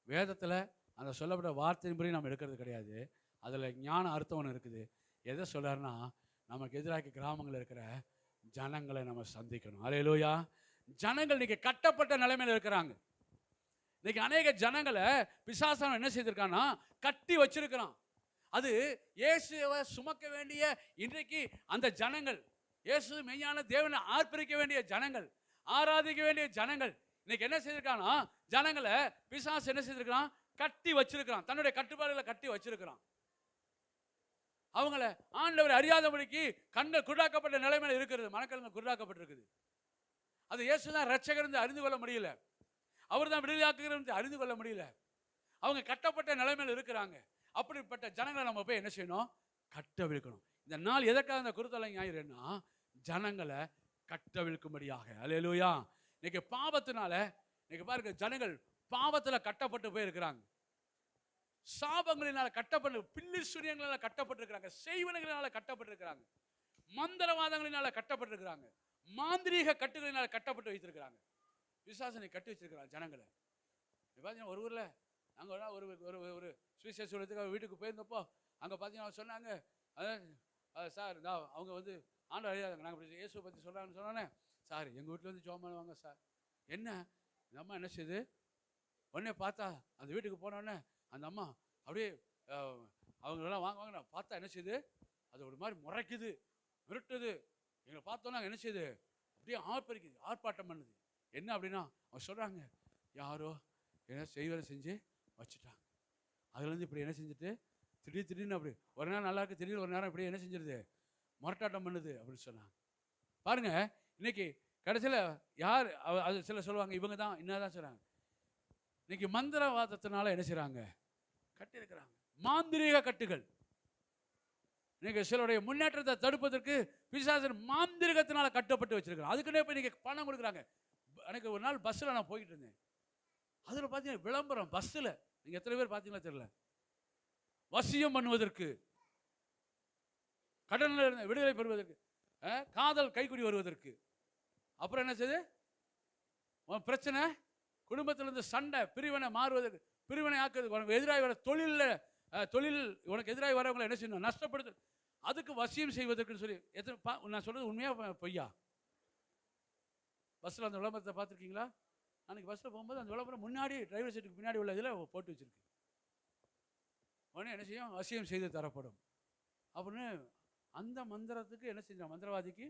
வேதத்தில் அந்த சொல்லப்பட்ட வார்த்தையின்படி நம்ம எடுக்கிறது கிடையாது. அதில் ஞான அர்த்தம் ஒன்று இருக்குது. எதை சொல்கிறாருன்னா, நமக்கு எதிராக கிராமங்களில் இருக்கிற ஜனங்களை நம்ம சந்திக்கணும். அல்லேலூயா. ஜனங்கள் இன்னைக்கு கட்டப்பட்ட நிலைமையில் இருக்கிறாங்க. இன்னைக்கு அநேக ஜனங்களை பிசாசானவன் என்ன செய்திருக்கான்னா கட்டி வச்சிருக்கிறான். அது இயேசுவை சுமக்க வேண்டிய இன்றைக்கு அந்த ஜனங்கள், இயேசு மெய்யான தேவனை ஆர்ப்பரிக்க வேண்டிய ஜனங்கள், ஆராதிக்க வேண்டிய ஜனங்கள், இன்னைக்கு என்ன செய்திருக்கான்னா ஜனங்களை பிசாசு என்ன செய்திருக்கிறான்? கட்டி வச்சிருக்கிறான், தன்னுடைய கட்டுப்பாடுகளை கட்டி வச்சிருக்கிறான். அவங்கள ஆண்டவரை அறியாதபடிக்கு கண்கள் குருடாக்கப்பட்ட நிலைமையில் இருக்கிறது, மனக்கண்கள் குருடாக்கப்பட்டிருக்குது. அது இயேசுதான் ரட்சகர் அறிந்து கொள்ள முடியல, அவர் தான் விடுதலையாக்குகிறார் அறிந்து கொள்ள முடியல. அவங்க கட்டப்பட்ட நிலைமையில் இருக்கிறாங்க. அப்படிப்பட்ட ஜனங்களை நம்ம போய் என்ன செய்யணும்? கட்டவிழ்க்கணும். இந்த நாள் எதற்காக இந்த குருத்தலை ஞாயிறுன்னா ஜனங்களை கட்டவிழ்க்கும்படியாக. அல்லேலூயா. இன்னைக்கு பாவத்தினால இன்னைக்கு பாருங்க, ஜனங்கள் பாவத்தில் கட்டப்பட்டு போயிருக்கிறாங்க, சாபங்களினால கட்டப்பட்டு, பில்லி சூரியங்களால கட்டப்பட்டிருக்கிறாங்க, செய்வனங்களினால கட்டப்பட்டிருக்கிறாங்க, மந்திரவாதங்களினால கட்டப்பட்டிருக்கிறாங்க, மாந்திரீக கட்டுகளினால கட்டப்பட்டு வைத்திருக்கிறாங்க. விசுவாசனை கட்டி வச்சிருக்கிறாங்க ஜனங்களை. பார்த்தீங்கன்னா ஒரு ஊரில் நாங்கள் ஒரு ஒரு ஒரு சுவிசேஷத்துக்கு வீட்டுக்கு போயிருந்தப்போ அங்கே பார்த்தீங்கன்னா சொன்னாங்க, சார் அவங்க வந்து ஆண்டு அறியாதாங்க, நாங்கள் இயேசுவை பற்றி சொல்கிறாங்கன்னு சொன்னோன்னே, சார் எங்கள் வீட்டில் வந்து ஜோம் பண்ணுவாங்க சார். என்ன இந்த அம்மா என்ன செய்யுது? உடனே பார்த்தா அந்த வீட்டுக்கு போனோடனே அந்த அம்மா அப்படியே அவங்களெல்லாம் வாங்க பார்த்தா என்ன செய்யுது? அது ஒரு மாதிரி முறைக்குது, மிரட்டுது. எங்களை பார்த்தோன்னா என்ன செய்யுது? அப்படியே ஆர்ப்பரிக்குது, ஆர்ப்பாட்டம் பண்ணுது. என்ன அப்படின்னா அவங்க சொல்கிறாங்க, யாரோ என்ன செய்வதை செஞ்சு வச்சுட்டாங்க. அதுலேருந்து இப்படி என்ன செஞ்சுட்டு திடீர்னு அப்படி ஒரு நேரம் நல்லா இருக்கு, திடீர்னு ஒரு நேரம் இப்படி என்ன செஞ்சிருது? முரட்டாட்டம் பண்ணுது அப்படின்னு சொன்னாங்க. பாருங்க, இன்னைக்கு கடைசியில் யார் அது சில சொல்லுவாங்க, இவங்க தான் என்னதான் சொல்கிறாங்க. இன்னைக்கு மந்திரவாதத்தினால என்ன செய்கிறாங்க? கட்டியிருக்கிறாங்க, மாந்திரீக கட்டுகள். இன்னைக்கு சிலருடைய முன்னேற்றத்தை தடுப்பதற்கு பிசாசன் மாந்திரிகத்தினால கட்டப்பட்டு வச்சிருக்கிறாங்க. அதுக்குன்னே போய் இன்னைக்கு பணம் கொடுக்குறாங்க. எனக்கு ஒரு நாள் பஸ்ஸில் நான் போய்கிட்டு இருந்தேன், அதில் பார்த்தீங்கன்னா விளம்பரம் பஸ்ஸில், நீங்கள் எத்தனை பேர் பார்த்தீங்களா தெரியல, வசியம் பண்ணுவதற்கு, கடனில் விடுதலை பெறுவதற்கு, காதல் கைக்குடி வருவதற்கு, அப்புறம் என்ன செய்யுது? பிரச்சனை, குடும்பத்திலிருந்து சண்டை, பிரிவினை மாறுவதற்கு, பிரிவினை ஆக்குறது, உனக்கு எதிராக வர தொழில் உனக்கு எதிராக வரவங்களை என்ன செய்யணும்? நஷ்டப்படுது, அதுக்கு வசியம் செய்வதற்குன்னு சொல்லி. நான் சொல்றது உண்மையா பொய்யா? பஸ்ஸில் அந்த விளம்பரத்தை பார்த்துருக்கீங்களா? அன்றைக்கி பஸ்ஸில் போகும்போது அந்த விளம்பரம் முன்னாடி டிரைவர் சீட்டுக்கு பின்னாடி உள்ள இதில் போட்டு வச்சுருக்கு. உடனே என்ன செய்யும்? வசியம் செய்து தரப்படும் அப்படின்னு அந்த மந்திரத்துக்கு என்ன செஞ்சான்? மந்திரவாதிக்கு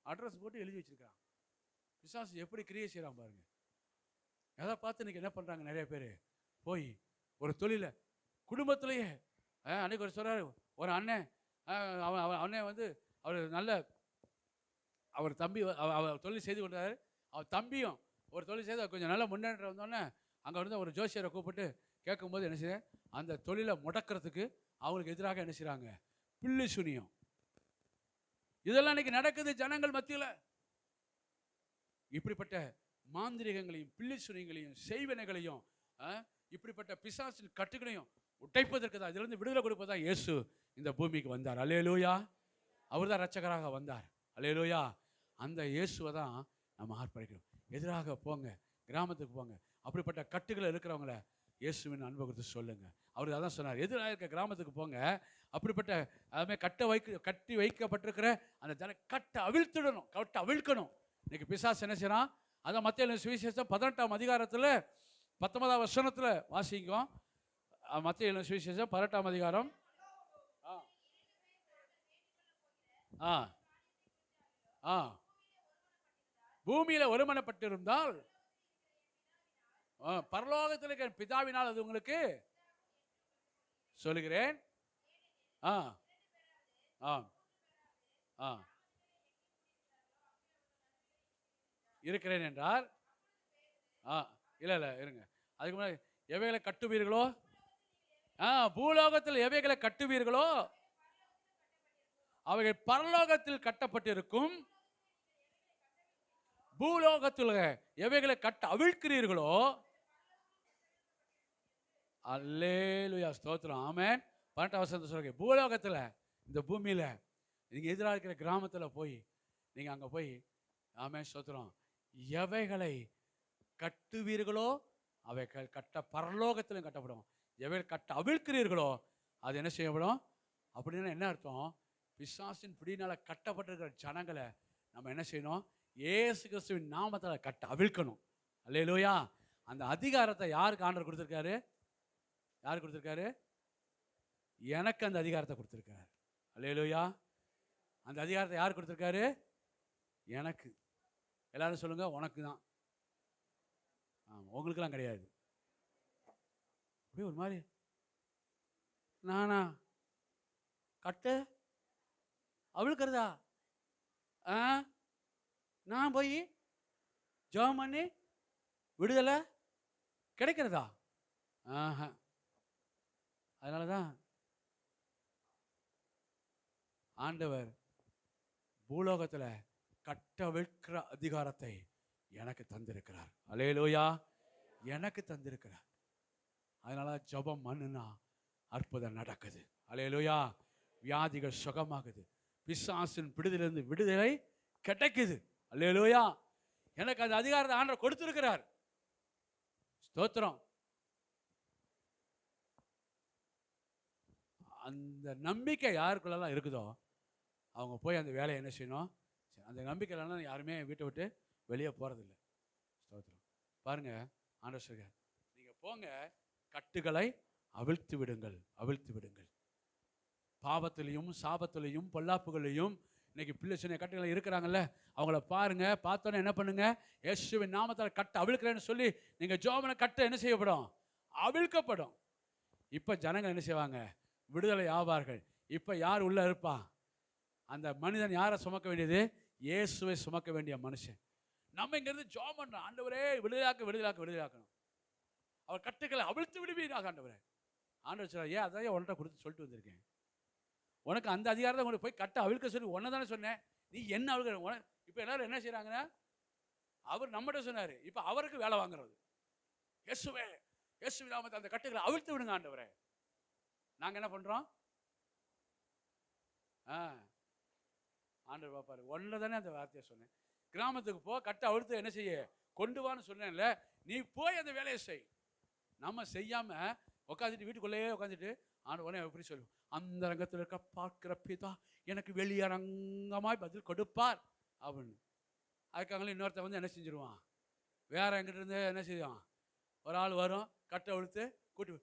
அட்ரஸ் போட்டு எழுதி வச்சிருக்கான். பிசாசு எப்படி கிரியை செய்கிறான் பாருங்க. எதை பார்த்து இன்றைக்கி என்ன பண்ணுறாங்க? நிறைய பேர் போய் ஒரு தொழிலை குடும்பத்திலேயே, அன்றைக்கி ஒரு சொல்கிறார், ஒரு அண்ணன், அண்ணன் வந்து அவர் நல்ல, அவர் தம்பி அவர் தொழில் செய்து கொண்டார், அவர் தம்பியும் ஒரு தொழில் செய்து கொஞ்சம் நல்ல முன்னேற்றம் வந்தோடனே அங்கே வந்து ஒரு ஜோசியரை கூப்பிட்டு கேட்கும்போது என்ன செய்ய, அந்த தொழிலை முடக்கிறதுக்கு அவங்களுக்கு எதிராக என்ன செய்கிறாங்க? பில்லி சுனியம். இதெல்லாம் இன்னைக்கு நடக்குது ஜனங்கள் மத்தியில். இப்படிப்பட்ட மாந்திரிகங்களையும் பில்லி சுனியங்களையும் செய்வனைகளையும் இப்படிப்பட்ட பிசாசின் கட்டுகளையும் உடைப்பதற்கு தான், இதிலிருந்து விடுதலை கொடுப்பதா இயேசு இந்த பூமிக்கு வந்தார். அல்லேலூயா. அவர் தான் ரட்சகராக வந்தார். அல்லேலூயா. அந்த இயேசுவை தான் நம்ம ஆர்ப்பரிக்கிறோம். எதிராக போங்க, கிராமத்துக்கு போங்க, அப்படிப்பட்ட கட்டுகளை இருக்கிறவங்கள இயேசுவின் அன்பை கொடுத்து சொல்லுங்க. அவர் அதான் சொன்னார், எதிராக இருக்க கிராமத்துக்கு போங்க, அப்படிப்பட்ட அதுமாதிரி கட்டி வைக்கப்பட்டிருக்கிற அந்த ஜன கட்டை அவிழ்த்துடணும், கட்டை அவிழ்க்கணும். இன்னைக்கு பிசாசு என்ன செய்யறான்? அதான் மத்திய சுவிசேஷம் 18ஆம் அதிகாரத்தில் 19ஆம் வசனத்தில் வாசிக்கும். மத்திய சுவிசேஷம் 18ஆம் அதிகாரம். பூமியில ஒருமனப்பட்டிருந்தால் பரலோகத்தில் இருக்கிற பிதாவினால் அது உங்களுக்கு சொல்லுகிறேன். இருக்கிறேன் என்றார். இல்ல இருங்க, அதுக்கு முன்னாடி எவைகளை கட்டுவீர்களோ, பூலோகத்தில் எவைகளை கட்டுவீர்களோ அவைகள் பரலோகத்தில் கட்டப்பட்டிருக்கும், பூலோகத்தில் எவைகளை கட்ட அவிழ்க்கிறீர்களோ, அல்லேலூயா, ஸ்தோத்திரம், ஆமென். 18 வசனத்தை சொல்லுங்க. பூலோகத்தில், இந்த பூமியில் நீங்கள் எதிராக இருக்கிற கிராமத்தில் போய் நீங்கள் அங்கே போய், ஆமென், ஸ்தோத்திரம், எவைகளை கட்டுவீர்களோ அவைகள் கட்ட பரலோகத்திலும் கட்டப்படும். எவைகள் கட்ட அவிழ்க்கிறீர்களோ அது என்ன செய்யப்படும்? அப்படின்னா என்ன அர்த்தம்? பிசாசின் பிடினால கட்டப்பட்டிருக்கிற ஜனங்களை நம்ம என்ன செய்யணும்? இயேசு கிறிஸ்துவின் நாமத்தில் கட்ட அவிழ்க்கணும். அல்லேலூயா. அந்த அதிகாரத்தை யாருக்கு ஆண்டவர் கொடுத்துருக்காரு? யார் கொடுத்துருக்காரு? எனக்கு அந்த அதிகாரத்தை கொடுத்துருக்காரு. அல்லேலூயா. அந்த அதிகாரத்தை யார் கொடுத்துருக்காரு? எனக்கு. எல்லாரும் சொல்லுங்க, உனக்கு தான். உங்களுக்கெல்லாம் கிடையாது. அப்படியே ஒரு மாதிரி, நானா கட்ட அவிழ்க்கிறதா? நான் போய் ஜெபம் பண்ணி விடுதலை கிடைக்கிறதா? அதனால தான் ஆண்டவர் பூலோகத்தில் கட்டவிழ்க்கிற அதிகாரத்தை எனக்கு தந்திருக்கிறார். அல்லேலூயா. எனக்கு தந்திருக்கிறார். அதனால ஜெபம் பண்ணுனா அற்புதம் நடக்குது. அல்லேலூயா. வியாதிகள் சுகமாகுது. பிசாசின் பிடிதிலிருந்து விடுதலை கிடைக்குது. அல்லேலூயா. எனக்கு அந்த அதிகாரத்தை ஆண்டவர் கொடுத்திருக்கிறார். ஸ்தோத்திரம். அந்த நம்பிக்கை யாருக்குள்ளெல்லாம் இருக்குதோ அவங்க போய் அந்த வேலையை என்ன செய்யணும்? அந்த நம்பிக்கையிலாம் யாருமே வீட்டை விட்டு வெளியே போகிறதில்லை. ஸ்தோத்திரம். பாருங்க, ஆண்டவர் சொல்கிறார், நீங்கள் போங்க, கட்டுகளை அவிழ்த்து விடுங்கள், அவிழ்த்து விடுங்கள். பாவத்திலையும் சாபத்திலையும் பொல்லாப்புகளையும் இன்னைக்கு பிள்ளை சின்ன கட்டுகளை இருக்கிறாங்கல்ல, அவங்கள பாருங்க. பார்த்தோன்னே என்ன பண்ணுங்க? இயேசுவின் நாமத்தில் கட்ட அவிழ்க்கிறேன்னு சொல்லி நீங்கள் ஜோமனை கட்ட என்ன செய்யப்படும்? அவிழ்க்கப்படும். இப்போ ஜனங்கள் என்ன செய்வாங்க? விடுதலை ஆவார்கள். இப்போ யார் உள்ள இருப்பா? அந்த மனிதன் யாரை சுமக்க வேண்டியது? இயேசுவை சுமக்க வேண்டிய மனுஷன். நம்ம இங்கிருந்து ஜெபம் பண்றோம், ஆண்டவரே விடுதலாக்க விடுதலாக்க விடுதலாக்கணும். அவர் கட்டுக்களை அவிழ்த்து விடுவீராக ஆண்டவரே. ஆண்டவர் சொல்றார், ஏன் அதான் உன்கிட்ட கொடுத்து சொல்லிட்டு வந்திருக்கேன். உனக்கு அந்த அதிகாரத்தை உனக்கு போய் கட்ட அவிழ்க்க சொல்லி ஒன்றை தானே சொன்னேன். நீ என்ன அவிழ்க்க? இப்போ எல்லாரும் என்ன செய்யறாங்கன்னா, அவர் நம்மகிட்ட சொன்னார், இப்போ அவருக்கு வேலை வாங்குறது. இயேசுவே, இயேசு நாமத்தில் அந்த கட்டுக்களை அவிழ்த்து விடுங்க ஆண்டவரே. நாங்கள் என்ன பண்ணுறோம்? ஆண்டவர் பார்ப்பாரு. ஒன்றை தானே அந்த வார்த்தையை சொன்னேன். கிராமத்துக்கு போ, கட்ட அவிழ்த்து என்ன செய்ய கொண்டு வான்னு சொன்னேன்ல, நீ போய் அந்த வேலையை செய். நம்ம செய்யாமல் உட்காந்துட்டு வீட்டுக்குள்ளேயே உட்காந்துட்டு உடனே எப்படி சொல்லுவோம்? அந்த ரங்கத்தில் இருக்க பார்க்கிற பிதா எனக்கு வெளியரங்கமாய் பதில் கொடுப்பார் அப்படின்னு. அதுக்காக இன்னொருத்த வந்து என்ன செஞ்சிருவான்? வேற எங்கிட்ட இருந்து என்ன செய்வான்? ஒரு ஆள் வரும், கட்டை அவிழ்த்து கூட்டி,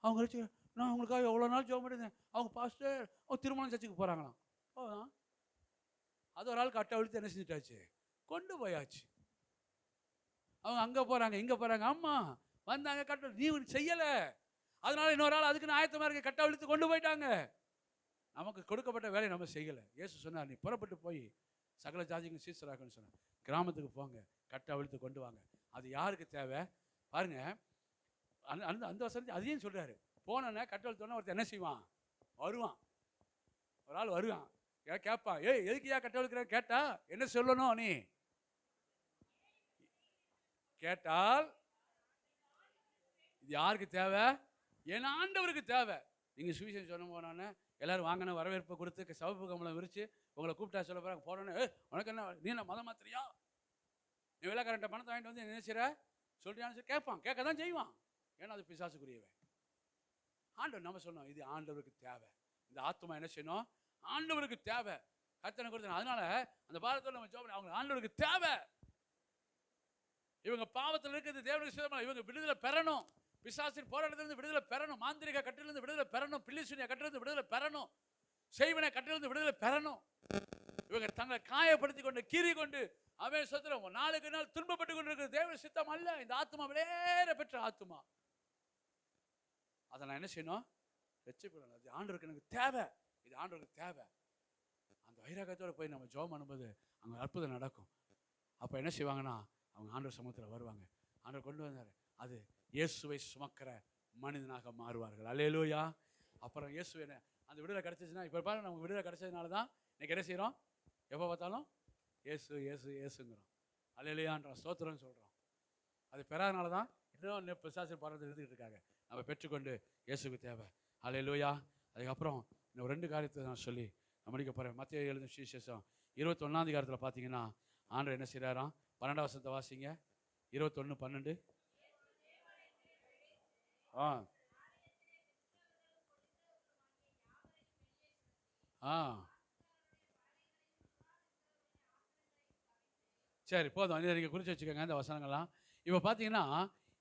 அவங்க நான் அவங்களுக்காக எவ்வளோ நாள் ஜெபம் பண்ணிருந்தேன், அவங்க பாஸ்டர் அவங்க திருமணம் சர்ச்சுக்கு போகிறாங்களாம். அது ஒரு ஆள் கட்டை அவிழ்த்து என்ன செஞ்சுட்டாச்சு? கொண்டு போயாச்சு. அவங்க அங்கே போகிறாங்க, இங்கே போகிறாங்க, அம்மா வந்தாங்க, கட்ட நீ செய்யலை, அதனால இன்னொரு ஆள் அதுக்குன்னு ஆயத்தமாக இருக்க கட்டை அவிழ்த்து கொண்டு போயிட்டாங்க. நமக்கு கொடுக்கப்பட்ட வேலையை நம்ம செய்யலை. இயேசு சொன்னார், நீ புறப்பட்டு போய் சகல ஜாதிக்கும் சீசராக்குன்னு சொன்னார். கிராமத்துக்கு போங்க, கட்டை அவிழ்த்து கொண்டு வாங்க. அது யாருக்கு தேவை பாருங்க. அந்த அந்த வசனத்தை அதையும் சொல்றாரு. போனோன்னே கட்டை அவிழ்த்தோன்னே ஒருத்தர் என்ன செய்வான்? வருவான். ஒரு ஆள் வருவான், கேட்பான், ஏய் எதுக்கு ஏன் கட்டை அவிழ்க்கிற கேட்டா என்ன சொல்லணும்? நீ கேட்டால் இது யாருக்கு தேவை? என் ஆண்டவருக்கு தேவை. நீங்கள் சுவிசேஷம் சொன்ன போனோன்னே எல்லாரும் வாங்கின வரவேற்பு கொடுத்து சவப்பு கம்பளம் விரிச்சு உங்களை கூப்பிட்டா சொல்ல போகிறாங்க. போனோன்னே உனக்கு என்ன, நீ என்ன மதம் மாத்திரியா, நீ விலைக்காரன்ட்ட பணத்தை வாங்கிட்டு வந்து என்ன செய்கிற சொல்றியான்னு சொல்லி கேட்பான். கேட்க தான் செய்வான். ஏன்னா அது பிசாசுக்குரியவன். ஆண்டவர் நம்ம சொன்னோம், இது ஆண்டவருக்கு தேவை. இந்த ஆத்மா என்ன செய்யணும்? ஆண்டவருக்கு தேவை. கர்த்தனை கொடுத்தன. அதனால அந்த பாரத்தோடு நம்ம ஜெபம், அவங்க ஆண்டவருக்கு தேவை. இவங்க பாவத்தில் இருக்கிறது தேவனுக்கு சித்தமா, இவங்க விடுதலை பெறணும். பிசாசின் போராட்டத்திலிருந்து விடுதலை பெறணும். மாந்திரிக கட்டிலிருந்து விடுதலை பெறணும். பில்லிசூனிய கட்டிலிருந்து விடுதலை பெறணும். செய்வனை கட்டிலிருந்து விடுதலை பெறணும். இவங்க தங்களை காயப்படுத்தி கொண்டு கீறி கொண்டு அவன் சொத்துறோம் நாளுக்கு நாள் துன்பப்பட்டு கொண்டு இருக்கிற தேவ சித்தம் அல்ல. இந்த ஆத்மா விளையாட பெற்ற ஆத்மா. அதை நான் என்ன செய்யணும்? வெற்றிப்படணும். அது ஆண்டவருக்கு எனக்கு தேவை. இது ஆண்டவருக்கு தேவை. அந்த வைராகத்தோடு போய் நம்ம ஜெபம் பண்ணும்போது அங்கே அற்புதம் நடக்கும். அப்போ என்ன செய்வாங்கன்னா, அவங்க ஆண்டவர் சமூகத்தில் வருவாங்க. ஆண்டவர் கொண்டு வந்தார். அது இயேசுவை சுமக்கிற மனிதனாக மாறுவார்கள். அல்லேலூயா. அப்புறம் இயேசுவை அந்த விடுதலை கிடைச்சிச்சுன்னா, இப்போ பாருங்க, நமக்கு விடுதலை கிடைச்சதுனால தான் இன்னைக்கு என்ன செய்கிறோம்? எப்போ பார்த்தாலும் ஏசு ஏசு ஏசுங்கிறோம். அல்லேலூயான்றோம், ஸ்தோத்திரம்னு சொல்கிறோம். அது பெறாதனால தான் இன்னும் பிசாசு பறந்து இருந்துகிட்டு இருக்காங்க. நம்ம பெற்றுக்கொண்டு இயேசுக்கு தேவை. அல்லேலூயா. அதுக்கப்புறம் இன்னும் 2 காரியத்தை நான் சொல்லி நான் முடிக்க போகிறேன். மத்தேயு எழுதின சுவிசேஷம் 21 அதிகாரத்தில் பார்த்தீங்கன்னா ஆண்டவர் என்ன செய்கிறாராம்? 12 வசனத்தை வாசிங்க. 21:12. ஆ ஆ சரி, போதும். இதை நீங்கள் குறித்து வச்சுக்கோங்க இந்த வசனங்கள்லாம். இப்போ பார்த்தீங்கன்னா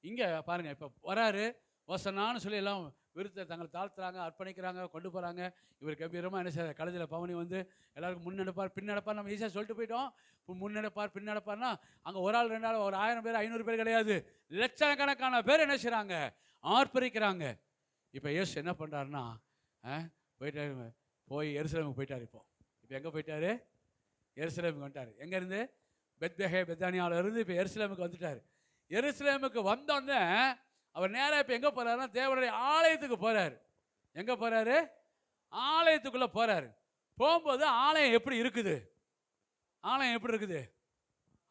இங்கே பாருங்கள், இப்போ வராரு வசனான்னு சொல்லி எல்லாம் விருத்தை தங்களை தாழ்த்துறாங்க, அர்ப்பணிக்கிறாங்க, கொண்டு போகிறாங்க. இவர் கம்பீரமாக என்ன செய்ய கழுதியில் பவனி வந்து எல்லாருக்கும் முன்னெடுப்பார் பின்னெடுப்பார். நம்ம ஈஸியாக சொல்லிட்டு போயிட்டோம். இப்போ முன்னெடுப்பார் பின்னெடுப்பார்னா அங்கே ஒரு ஆள் 2 ஆள் ஒரு 1000 பேர் 500 பேர் கிடையாது, லட்சக்கணக்கான பேர் என்ன செய்கிறாங்க? ஆர்ப்பரிக்கிறாங்க. இப்போ இயேசு என்ன பண்ணுறாருன்னா போயிட்டாரு, போய் எருசலேமுக்கு போயிட்டார். இப்போ இப்போ எங்கே போயிட்டாரு? எருசலேமுக்கு வந்துட்டார். எங்கேருந்து? பெத்தானியாவில் இருந்து இப்போ எருசலேமுக்கு வந்துட்டார். எருசலேமுக்கு வந்தோடனே அவர் நேராக இப்போ எங்கே போகிறாருன்னா தேவனுடைய ஆலயத்துக்கு போகிறார். எங்கே போகிறாரு? ஆலயத்துக்குள்ளே போகிறாரு. போகும்போது ஆலயம் எப்படி இருக்குது? ஆலயம் எப்படி இருக்குது?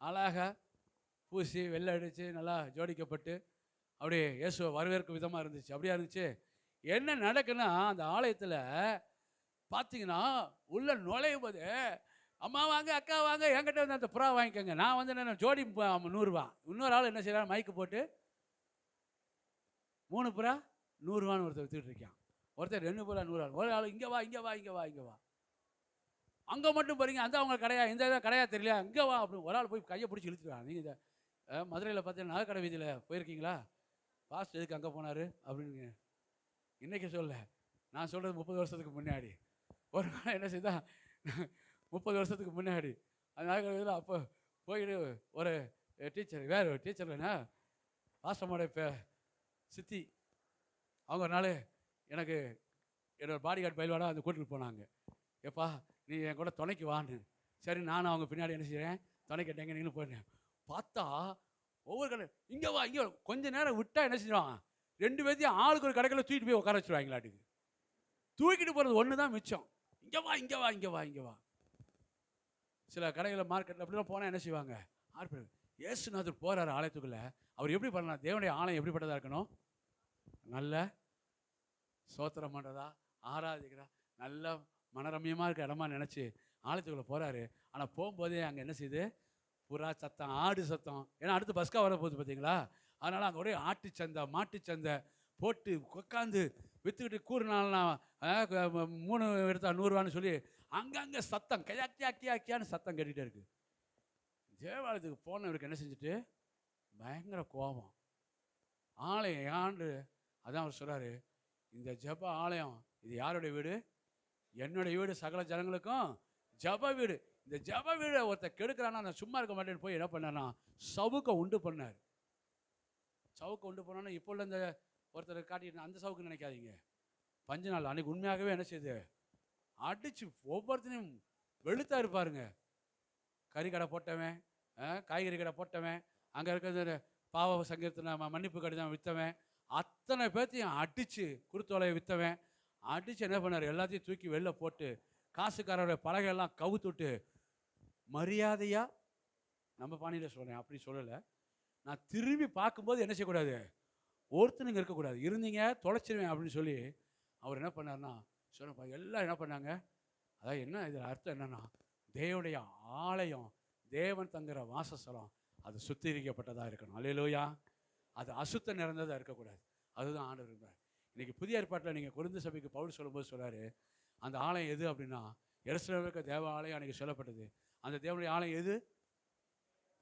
அழகாக பூசி வெள்ளை அடித்து நல்லா ஜோடிக்கப்பட்டு அப்படியே இயேசுவை வரவேற்கும் விதமாக இருந்துச்சு. அப்படியா இருந்துச்சு. என்ன நடக்குன்னா அந்த ஆலயத்தில் பார்த்தீங்கன்னா உள்ள நுழையும் போது அம்மா வாங்க, அக்கா வாங்க, என்கிட்ட வந்து அந்த புறா வாங்கிக்கோங்க, நான் வந்து என்ன ஜோடி 100 ரூபா. இன்னொரு ஆள் என்ன செய்யறாரு? மைக்கு போட்டு 3 புறா 100 ரூபான்னு ஒருத்தர் வித்துக்கிட்டு இருக்கான். ஒருத்தர் 2 புறா 100 ரூபா. ஒரு ஆள் இங்கே வா இங்கே வா இங்கே வா இங்கே வா, அங்கே மட்டும் போகிறீங்க, அந்த அவங்க கடையா, இந்த இதை கடையா தெரியல, இங்கே வா அப்படின்னு ஒரு ஆள் போய் கையை பிடிச்சி இழுத்துருவாங்க. நீங்கள் இதை மதுரையில் பார்த்தீங்கன்னா நகைக்கடை வீதியில் போயிருக்கீங்களா? பாஸ்ட் எதுக்கு அங்கே போனார் அப்படின்னு இன்றைக்கி சொல்ல, நான் சொல்கிறது 30 வருஷத்துக்கு முன்னாடி. ஒரு நாள் என்ன செய்தா 30 வருஷத்துக்கு முன்னாடி அதனால அப்போ போயிட்டு ஒரு டீச்சர், வேறு ஒரு டீச்சர் இல்லைன்னா பாஸ்டமோட சித்தி, அவங்க ஒரு நாள் எனக்கு என்னோடய பாடி கார்டு பயில்வாடாக வந்து கூட்டிகிட்டு போனாங்க. எப்பா நீ என் கூட துணைக்கு வான்னு. சரி, நானும் அவங்க பின்னாடி என்ன செய்கிறேன், துணை கேட்டேங்க நீங்களும் போயிருந்தேன். பார்த்தா ஒவ்வொரு கடை இங்கே வா இங்கே கொஞ்சம் நேரம் விட்டால் என்ன செஞ்சுருவாங்க, 2 பேர்த்தையும் ஆளுக்கு ஒரு கடைகளில் தூக்கிட்டு போய் உட்கார வச்சுருவாங்களாட்டுக்கு. தூக்கிட்டு போகிறது ஒன்று தான் மிச்சம். இங்கே வா இங்கே வா இங்கே வா இங்கே வா. சில கடைகளில் மார்க்கெட்டில் அப்படிலாம் போனால் என்ன செய்வாங்க? இயேசுநாதர் போகிறார் ஆலயத்துக்குள்ளே. அவர் எப்படி பண்ணலாம்? தேவனுடைய ஆலயம் எப்படிப்பட்டதாக இருக்கணும்? நல்ல சோத்திரம் பண்ணுறதா, ஆராதிக்கிறா, நல்ல மனரம்யமாக இருக்க இடமா நினச்சி ஆலயத்துக்குள்ளே போகிறாரு. ஆனால் போகும்போதே அங்கே என்ன செய்யுது? புறா சத்தம், ஆடு சத்தம். ஏன்னா அடுத்து பஸ்கா வர போகுது பார்த்தீங்களா? அதனால் அங்கே ஒரே ஆட்டுச்சந்தை மாட்டுச்சந்தை போட்டு உட்காந்து விற்றுக்கிட்டு கூறுனால்னா 3 எடுத்தா 100 ரூபான்னு சொல்லி அங்கங்கே சத்தம் கியாக்கியான்னு சத்தம் கேட்டுகிட்டே இருக்குது. தேவாலயத்துக்கு போனவருக்கு என்ன செஞ்சுட்டு பயங்கர கோபம். ஆலயம் ஆண்டு அதான் அவர் சொல்கிறாரு, இந்த ஜப ஆலயம் இது யாருடைய வீடு? என்னுடைய வீடு, சகல ஜனங்களுக்கும் ஜப வீடு. இந்த ஜப வீடை ஒருத்தர் கெடுக்கிறான்னா நான் சும்மா இருக்க மாட்டேன்னு போய் என்ன பண்ணேன்னா சவுக்கை உண்டு பண்ணார். சவுக்கை உண்டு பண்ணோன்னா இப்போ உள்ள இந்த ஒருத்தர் காட்டிட்டு அந்த சவுக்கு நினைக்காதீங்க. பஞ்சு நாள் அன்றைக்கி உண்மையாகவே என்ன செய்யுது? அடித்து ஒவ்வொருத்தனையும் வெளுத்தா இருப்பாருங்க. கறி கடை போட்டவன், காய்கறி கடை போட்டவன், அங்கே இருக்கிற பாவ சங்கீர்த்தனை மன்னிப்பு கடிதம் விற்றவன், அத்தனை பேர்த்தையும் அடித்து குருத்தோலையை விற்றவன் அடித்து என்ன பண்ணார்? எல்லாத்தையும் தூக்கி வெளில போட்டு காசுக்காரோட பலகையெல்லாம் கவுத்துட்டு மரியாதையாக, நம்ம பாணியில் சொல்கிறேன், அப்படி சொல்லலை, நான் திரும்பி பார்க்கும்போது என்ன செய்யக்கூடாது? ஒருத்தனுங்க இருக்கக்கூடாது, இருந்தீங்க தொலைச்சிருவேன் அப்படின்னு சொல்லி அவர் என்ன பண்ணார்னா சொன்னப்பா எல்லாம் என்ன பண்ணாங்க? அதாவது என்ன இதில் அர்த்தம் என்னன்னா, தேவனுடைய ஆலயம், தேவன் தங்குற வாசஸ்தலம், அது சுத்திகரிக்கப்பட்டதாக இருக்கணும். அல்லேலூயா. அது அசுத்தம் நிறைந்ததாக இருக்கக்கூடாது. அதுதான் ஆண்டவர் இருந்தார். இன்றைக்கி புதிய ஏற்பாட்டில் நீங்கள் கொரிந்து சபைக்கு பவுல் சொல்லும்போது சொல்கிறாரு, அந்த ஆலயம் எது அப்படின்னா எருசலேமுக்கு தேவ ஆலயம் அன்றைக்கி சொல்லப்பட்டது. அந்த தேவனுடைய ஆலயம் எது?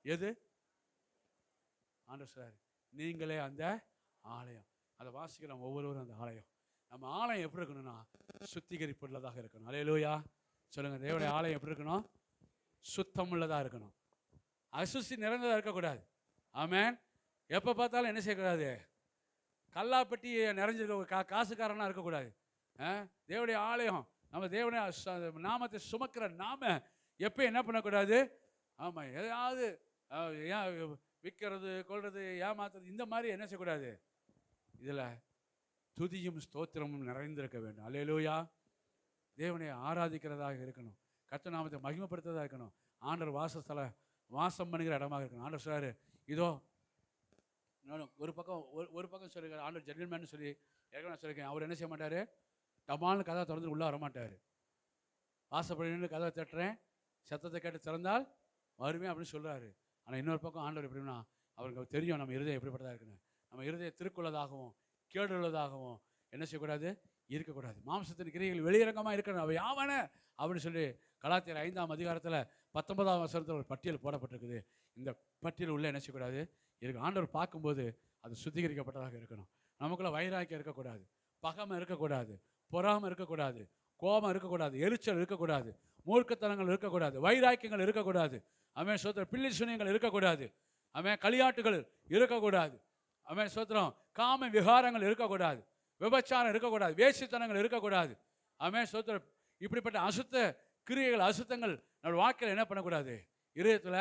எது? ஆண்டவர் சொல்கிறார், நீங்களே அந்த ஆலயம். அதை வாசிக்கிறோம் ஒவ்வொருவரும். அந்த ஆலயம், நம்ம ஆலயம் எப்படி இருக்கணும்னா சுத்திகரிப்பு உள்ளதாக இருக்கணும். அல்லேலூயா சொல்லுங்கள். தேவனுடைய ஆலயம் எப்படி இருக்கணும்? சுத்தம் உள்ளதாக இருக்கணும். அசுசி நிறைந்ததாக இருக்கக்கூடாது. ஆமேன். எப்போ பார்த்தாலும் என்ன செய்யக்கூடாது? கல்லாப்பட்டி நிறைஞ்சிருக்க காசுக்காரனாக இருக்கக்கூடாது. தேவனுடைய ஆலயம், நம்ம தேவனுடைய நாமத்தை சுமக்கிற நாம எப்போ என்ன பண்ணக்கூடாது? ஆமாம், எதாவது விற்கிறது, கொள்வது, ஏமாத்துறது, இந்த மாதிரி என்ன செய்யக்கூடாது? இதில் துதியும் ஸ்தோத்திரமும் நிறைந்திருக்க வேண்டும். அல்லேலூயா. தேவனை ஆராதிக்கிறதாக இருக்கணும். கர்த்தர் நாமத்தை மகிமைப்படுத்ததாக இருக்கணும். ஆண்டவர் வாசஸ்தல வாசம் பண்ணுகிற இடமாக இருக்கணும். ஆண்டவர் சொல்றாரு, இதோ ஒரு பக்கம் ஒரு பக்கம் சொல்லியிருக்காரு ஆண்டவர் ஜென்டில்மேன் சொல்லி ஏற்கனவே நான் சொல்லியிருக்கேன். அவர் என்ன செய்ய மாட்டார், டமால்னு கதவை திறந்து உள்ளே வரமாட்டார். வாசப்படி நின்று கதவை தட்டுறேன், சத்தத்தை கேட்டு திறந்தால் வருவேன் அப்படின்னு சொல்கிறாரு. ஆனால் இன்னொரு பக்கம் ஆண்டவர் எப்படின்னா, அவருக்கு தெரியும் நம்ம இருதயம் எப்படிப்பட்டதாக இருக்குன்னு. நம்ம இருதயம் திருக்குள்ளதாகவும் கேடுள்ளதாகவும் என்ன செய்யக்கூடாது, இருக்கக்கூடாது. மாம்சத்தின் கிரியைகள் வெளியிறக்கமாக இருக்கணும். அவ யாவன அப்படின்னு சொல்லி கலாத்தியர் 5ஆம் அதிகாரத்தில் 19ஆம் வசனத்தில் ஒரு பட்டியல் போடப்பட்டிருக்குது. இந்த பட்டியல் உள்ள என்ன செய்யக்கூடாது இருக்கு. ஆண்டவர் பார்க்கும்போது அது சுத்திகரிக்கப்பட்டதாக இருக்கணும். நமக்குள்ள வைராக்கியம் இருக்கக்கூடாது, பகமை இருக்கக்கூடாது, பொறாமை இருக்கக்கூடாது, கோபம் இருக்கக்கூடாது, எரிச்சல் இருக்கக்கூடாது, மூர்க்கத்தனங்கள் இருக்கக்கூடாது, வைராக்கியங்கள் இருக்கக்கூடாது. அவன் சோத்திரம் பிள்ளை சுனியங்கள் இருக்கக்கூடாது. அவன் களியாட்டுகள் இருக்கக்கூடாது. அவன் சோத்திரம் காம விகாரங்கள் இருக்கக்கூடாது, விபச்சாரம் இருக்கக்கூடாது, வேசித்தனங்கள் இருக்கக்கூடாது. அவன் சோத்திரம் இப்படிப்பட்ட அசுத்த கிரியைகள் அசுத்தங்கள் நம்ம வாழ்க்கையில் என்ன பண்ணக்கூடாது, இருதயத்தில்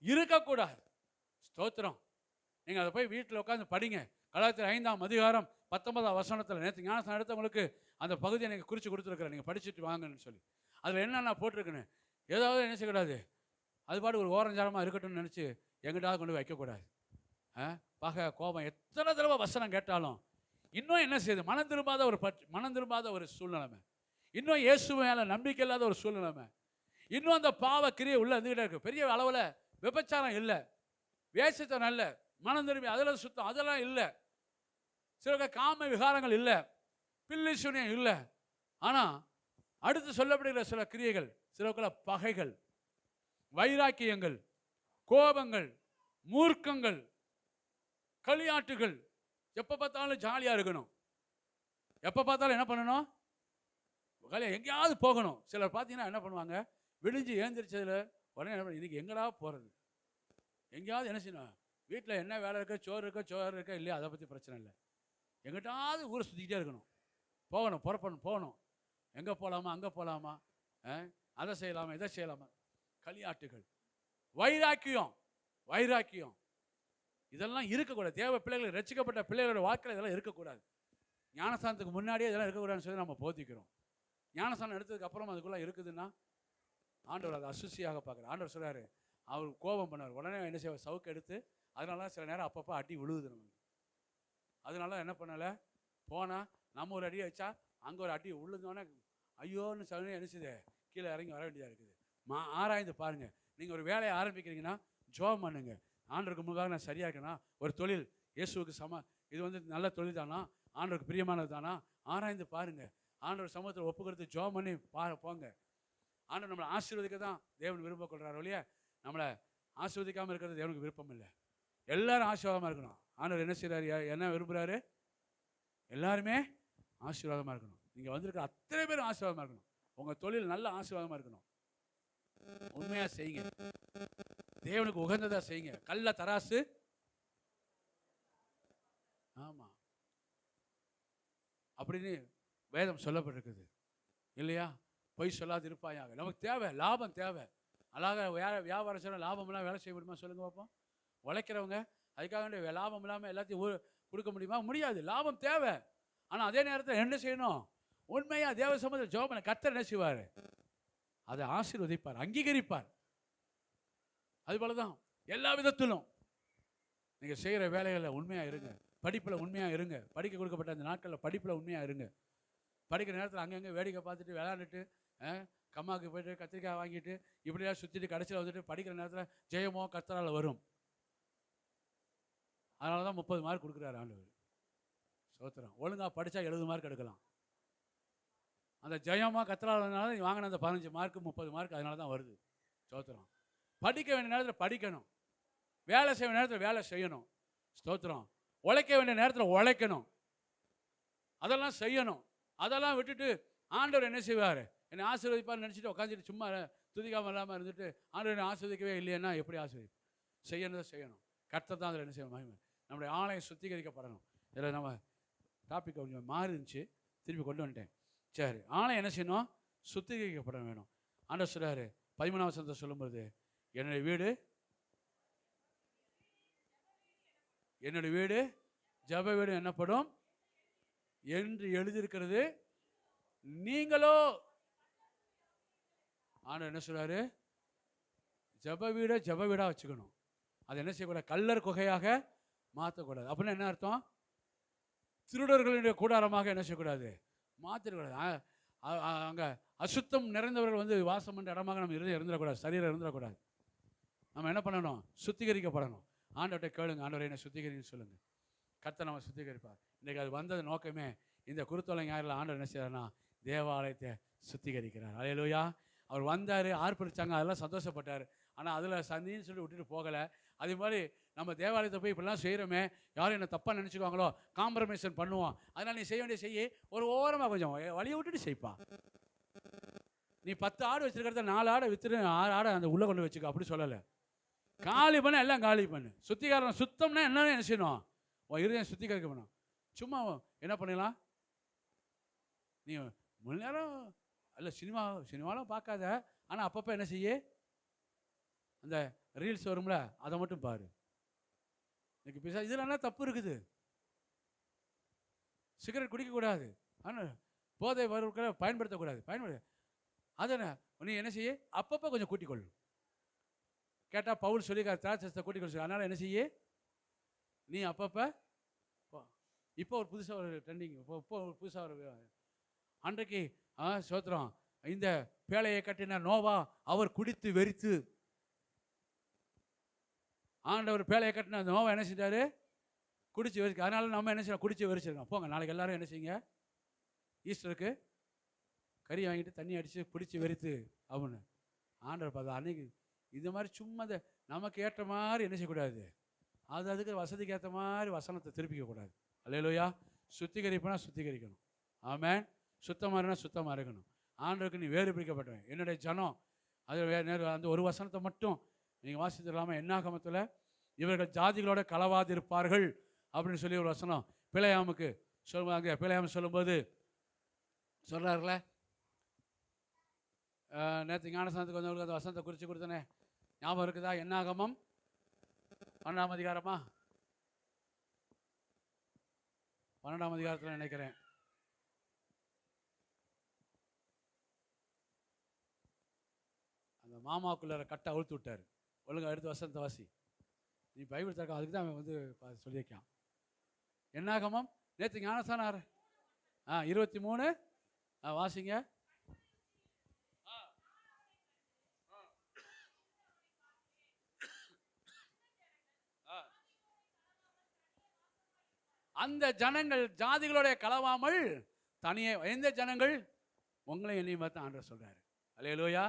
இருக்கக்கூடாது. ஸ்தோத்திரம். நீங்கள் அதை போய் வீட்டில் உட்காந்து படிங்க. கலாத்தியர் 5ஆம் அதிகாரம் 19ஆம் வசனத்தில் நேற்று ஞானஸ்நானம் எடுத்தவங்களுக்கு அந்த பகுதியை நீங்கள் குறித்து கொடுத்துருக்குறேன். நீங்கள் படிச்சுட்டு வாங்கன்னு சொல்லி அதில் என்னென்ன போட்டிருக்குன்னு ஏதாவது என்ன செய்யக்கூடாது, அது பாட்டு ஒரு ஓரஞ்சாரமாக இருக்கட்டும்னு நினச்சி எங்கிட்டாவது கொண்டு வைக்கக்கூடாது. பகை கோபம் எத்தனை தடவை வசனம் கேட்டாலும் இன்னும் என்ன செய்யுது, மனம் திரும்பாத ஒரு சூழ்நிலைமை, இன்னும் இயேசு மேலே நம்பிக்கை இல்லாத ஒரு சூழ்நிலைமை, இன்னும் அந்த பாவ கிரியை உள்ள இருந்துகிட்டே இருக்கு. பெரிய அளவில் விபச்சாரம் இல்லை, வேசித்தனம் இல்லை, மனம் திரும்பி அதில் சுத்தம் அதெல்லாம் இல்லை, சில காம விகாரங்கள் இல்லை, பில்லி சுனியம் இல்லை. ஆனால் அடுத்து சொல்லப்படுகிற சில கிரியைகள், சிலக்குள்ள பகைகள், வைராக்கியங்கள், கோபங்கள், மூர்க்கங்கள், களியாட்டுகள், எப்போ பார்த்தாலும் ஜாலியாக இருக்கணும், எப்போ பார்த்தாலும் என்ன பண்ணணும், எங்கேயாவது போகணும். சிலர் பார்த்தீங்கன்னா என்ன பண்ணுவாங்க, விடிஞ்சு ஏந்திரிச்சதில் உடனே என்ன பண்ண, இன்னைக்கு எங்கடா போகிறது, எங்கேயாவது என்ன செய்யணும், வீட்டில் என்ன வேலை இருக்கா, சோறு இருக்கா இல்லையா அதை பற்றி பிரச்சனை இல்லை, எங்கிட்டாவது ஊரை சுற்றிக்கிட்டே இருக்கணும், போகணும், புறப்படணும், போகணும், எங்கே போகலாமா அங்கே போகலாமா, அதை செய்யலாமா இதை செய்யலாமா, களியாட்டுகள், வைராக்கியம் இதெல்லாம் இருக்கக்கூடாது. தேவ பிள்ளைகள், ரட்சிக்கப்பட்ட பிள்ளைகளோட வாழ்க்கையில் இதெல்லாம் இருக்கக்கூடாது. ஞானஸ்தானத்துக்கு முன்னாடியே இதெல்லாம் இருக்கக்கூடாதுன்னு சொல்லி நம்ம போதிக்கிறோம். ஞானஸ்தானம் எடுத்ததுக்கு அப்புறம் அதுக்குள்ளே இருக்குதுன்னா ஆண்டவர் அதை அசுசியாக பார்க்குறாரு. ஆண்டவர் சொல்கிறாரு, அவர் கோபம் பண்ணார், உடனே என்ன செய்வார், சவுக்கு எடுத்து, அதனால சில நேரம் அப்பப்போ அடி விழுகுது நமக்கு. அதனால என்ன பண்ணலை, போனால் நம்ம ஒரு அடி வச்சா அங்கே ஒரு அடி விழுந்தோடனே ஐயோன்னு சொல்லி என்ன செய்யுது, கீழே இறங்கி வர வேண்டியதாக இருக்குது. ஆராய்ந்து பாருங்கள். நீங்கள் ஒரு வேலையை ஆரம்பிக்கிறீங்கன்னா ஜெபம் பண்ணுங்க, ஆண்டவருக்கு முன்பாக நான் சரியாக இருக்கேனா, ஒரு தொழில் இயேசுவுக்கு இது வந்து நல்ல தொழில் தானா, ஆண்டவருக்கு பிரியமானது தானா, ஆராய்ந்து பாருங்கள். ஆண்டவர் சமூகத்தில் ஒப்பு கொடுத்து ஜெபம் பண்ணி போங்க. ஆண்டவர் நம்மளை ஆசீர்வதிக்க தான் தேவன் விரும்ப கொள்கிறார் ஒழிய நம்மளை ஆசீர்வதிக்காமல் இருக்கிறது தேவனுக்கு விருப்பம் இல்லை. எல்லாரும் ஆசீர்வாதமாக இருக்கணும். ஆண்டவர் என்ன செய்கிறாரு, என்ன விரும்புகிறாரு, எல்லாருமே ஆசீர்வாதமாக இருக்கணும். நீங்கள் வந்திருக்கிற அத்தனை பேரும் ஆசீர்வாதமாக இருக்கணும். உங்கள் தொழில் நல்ல ஆசீர்வாதமாக இருக்கணும். உண்மையாக செய்யுங்க, தேவனுக்கு உகந்ததாக செய்யுங்க. கள்ள தராசு, ஆமாம் அப்படின்னு வேதம் சொல்லப்பட்டிருக்குது இல்லையா. பொய் சொல்லாது இருப்பாயாக. நமக்கு தேவை லாபம், தேவை. அழகாக வியாபாரம் செய்யணும், லாபம்லாம் வேலை செய்ய முடியுமா சொல்லுங்க பார்ப்போம். உழைக்கிறவங்க அதுக்காக வேண்டிய லாபம் இல்லாமல் எல்லாத்தையும் கொடுக்க முடியுமா, முடியாது. லாபம் தேவை. ஆனால் அதே நேரத்தில் என்ன செய்யணும், உண்மையாக தேவ சம்பந்தம் ஜெபம் கர்த்தர் என்ன செய்வார், அதை ஆசீர்வதிப்பார், அங்கீகரிப்பார். அதுபோல தான் எல்லா விதத்திலும் நீங்கள் செய்கிற வேலைகளில் உண்மையாக இருங்க, படிப்பில் உண்மையாக இருங்க. படிக்க கொடுக்கப்பட்ட அந்த நாட்களில் படிப்பில் உண்மையாக இருங்க. படிக்கிற நேரத்தில் அங்கங்கே வேடிக்கை பார்த்துட்டு விளையாண்டுட்டு கம்மாவுக்கு போய்ட்டு கத்திரிக்காய் வாங்கிட்டு இப்படிலாம் சுற்றிட்டு கடைசியில் வந்துட்டு படிக்கிற நேரத்தில் ஜெயமோ கர்த்தரால் வரும். அதனால தான் 30 மார்க் கொடுக்குறாரு ஆண்டவர். சோத்திரம். ஒழுங்காக படித்தா 70 மார்க் எடுக்கலாம். அந்த ஜெயமாக கர்த்தரால் வந்தனால நீ வாங்கின அந்த 15 மார்க்கு 30 மார்க் அதனால தான் வருது. சோத்திரம். படிக்க வேண்டிய நேரத்தில் படிக்கணும், வேலை செய்ய வேண்டிய நேரத்தில் வேலை செய்யணும். ஸ்தோத்திரம். உழைக்க வேண்டிய நேரத்தில் உழைக்கணும், அதெல்லாம் செய்யணும். அதெல்லாம் விட்டுட்டு ஆண்டவர் என்ன செய்வார், என்னை ஆசீர்வதிப்பார் நினச்சிட்டு உட்காந்துட்டு சும்மா துதிக்காமல் இல்லாமல் இருந்துட்டு ஆண்டவர் என்னை ஆசீர்வதிக்கவே இல்லைன்னா எப்படி ஆசீர்வதிப்பு, செய்யணும் செய்யணும். கர்த்தர் தான் அதில் என்ன செய்யணும், மகிமை. நம்முடைய ஆலயம் சுத்திகரிக்கப்படணும். இதில் நம்ம டாபிக் கொஞ்சம் மாறி இருந்துச்சு, திருப்பி கொண்டு வந்துட்டேன். சரி, ஆலயம் என்ன செய்யணும், சுத்திகரிக்கப்பட வேணும். ஆண்டவர் சொல்கிறாரு 13ஆம் வசனத்தை சொல்லும்போது, என்னுடைய வீடு ஜெப வீடு என்னப்படும் என்று எழுதியிருக்கிறது, நீங்களோ ஆண்டவர் என்ன சொல்றாரு? ஜெப வீடாக வச்சுக்கணும். அதை என்ன செய்யக்கூடாது? கல்லர் குகையாக மாற்றக்கூடாது. அப்படின்னா என்ன அர்த்தம்? திருடர்களுடைய கூடாரமாக என்ன செய்யக்கூடாது? மாற்றிடக்கூடாது. அங்கே அசுத்தம் நிறைந்தவர்கள் வந்து வாசம் பண்ணுற இடமாக நம்ம இருந்துடக்கூடாது. சரீரம் இருந்துடக்கூடாது. நம்ம என்ன பண்ணணும்? சுத்திகரிக்கப்படணும். ஆண்டவர்கிட்ட கேளுங்க, ஆண்டவரை என்ன சுத்திகரின்னு சொல்லுங்கள். கர்த்தர் நம்ம சுத்திகரிப்பார். இன்றைக்கி அது வந்தது நோக்கமே இந்த குருத்தோலை ஞாயிறில் ஆண்டவர் என்ன செய்யறாருன்னா தேவாலயத்தை சுத்திகரிக்கிறார். அல்லேலூயா. அவர் வந்தார், ஆர்ப்பரித்தாங்க, அதெல்லாம் சந்தோஷப்பட்டார். ஆனால் அதில் சந்தின்னு சொல்லி விட்டுட்டு போகலை. அதே மாதிரி நம்ம தேவாலயத்தை போய் இப்படிலாம் செய்கிறோமே, யாரும் என்ன தப்பாக நினச்சிக்குவாங்களோ, காம்ப்ரமைசன் பண்ணுவோம். அதனால் நீ செய்ய வேண்டிய செய்ய ஒரு ஓரமாக கொஞ்சம் வழியை விட்டுட்டு செய்ப்பா. நீ 10 ஆடு வச்சுருக்கிறத 4 ஆடை விற்றுட்டு 6 ஆடை அந்த உள்ளே கொண்டு வச்சுக்க, அப்படி சொல்லலை. காலி பண்ண எல்லாம் காலி பண்ணு. சுத்திகாரம் சுத்தம்னா என்னன்னு என்ன செய்யணும்? உன் இருதயம் சுத்திகரிக்க பண்ணணும். சும்மா என்ன பண்ணிடலாம்? நீ முழு நேரம் இல்லை சினிமாலாம் பார்க்காத. ஆனால் அப்பப்போ என்ன செய்ய? அந்த ரீல்ஸ் வரும்ல, அதை மட்டும் பாரு. இன்னைக்கு பேச இதில் என்ன தப்பு இருக்குது? சிகரெட் குடிக்கக்கூடாது, ஆனால் போதை பொருட்களை பயன்படுத்தக்கூடாது. அதை நீ என்ன செய்ய? அப்பப்போ கொஞ்சம் கூட்டிக்கொள்ளும். கேட்டால் பவுல் சொல்லி திராட்சத்தை கூட்டிக்கொள்ள சொல்லி. அதனால் என்ன செய்ய? நீ அப்பப்போ இப்போ ஒரு புதுசாக ஒரு ட்ரெண்டிங், இப்போ ஒரு புதுசாக ஒரு அன்றைக்கு சோத்திரம், இந்த பேழையை கட்டின நோவா அவர் குடித்து வெறித்து. ஆண்டவர் பேழையை கட்டின நோவா என்ன செஞ்சாரு? குடிச்சு வெறிச்சு. அதனால நம்ம என்ன செய்யணும்? குடிச்சு வெறிச்சிருக்கோம். போங்க, நாளைக்கு எல்லாரும் என்ன செய்யுங்க? ஈஸ்டருக்கு கறி வாங்கிட்டு தண்ணி அடித்து பிடிச்சி வெறித்து அப்படின்னு ஆண்டவர் பார்த்தா. அன்னைக்கு இது மாதிரி சும்மா நமக்கு ஏற்ற மாதிரி என்ன செய்யக்கூடாது? அதுக்கு வசதிக்கு ஏற்ற மாதிரி வசனத்தை திருப்பிக்கக்கூடாது. அல்லேலூயா. சுத்திகரிப்புனா சுத்திகரிக்கணும். ஆமென். சுத்தமாக இருந்தால் சுத்தமாக இருக்கணும். ஆண்டவருக்கு நீ வேறு பிரிக்கப்பட்டவன். என்னுடைய ஜனம் அது அந்த ஒரு வசனத்தை மட்டும் நீங்கள் வாசித்து இல்லாமல் என்னாகமத்தில் இவர்கள் ஜாதிகளோட கலவாதிருப்பார்கள் அப்படின்னு சொல்லி ஒரு வசனம் பிழையாமுக்கு சொல்லுவாங்க. பிழையாம சொல்லும்போது சொல்கிறார்கள, நேற்று ஞானஸ்தானத்துக்கு வந்தவங்களுக்கு அந்த வசனத்தை குறித்து கொடுத்தனே, ஞாபகம் இருக்குதா? என்னாகமம் 12ஆம் அதிகாரமா? 12ஆம் அதிகாரத்தில் நினைக்கிறேன். அந்த மாமாவுக்குள்ள கட்டை அவுழ்த்து விட்டார். ஒழுங்காக எடுத்து வசனத்தை வாசி. நீ பைபிள் தக்க அதுக்கு தான் அவன் வந்து சொல்லியிருக்கான். என்னாகமம் நேற்று ஞானஸ்தானம் 23 வாசிங்க. அந்த ஜனங்கள் ஜாதிகளோட கலவாமல் தனியே. எந்த ஜனங்கள்? உங்களையும் என்னையும் பார்த்து ஆண்டவர் சொல்றாரு. அல்லேலூயா.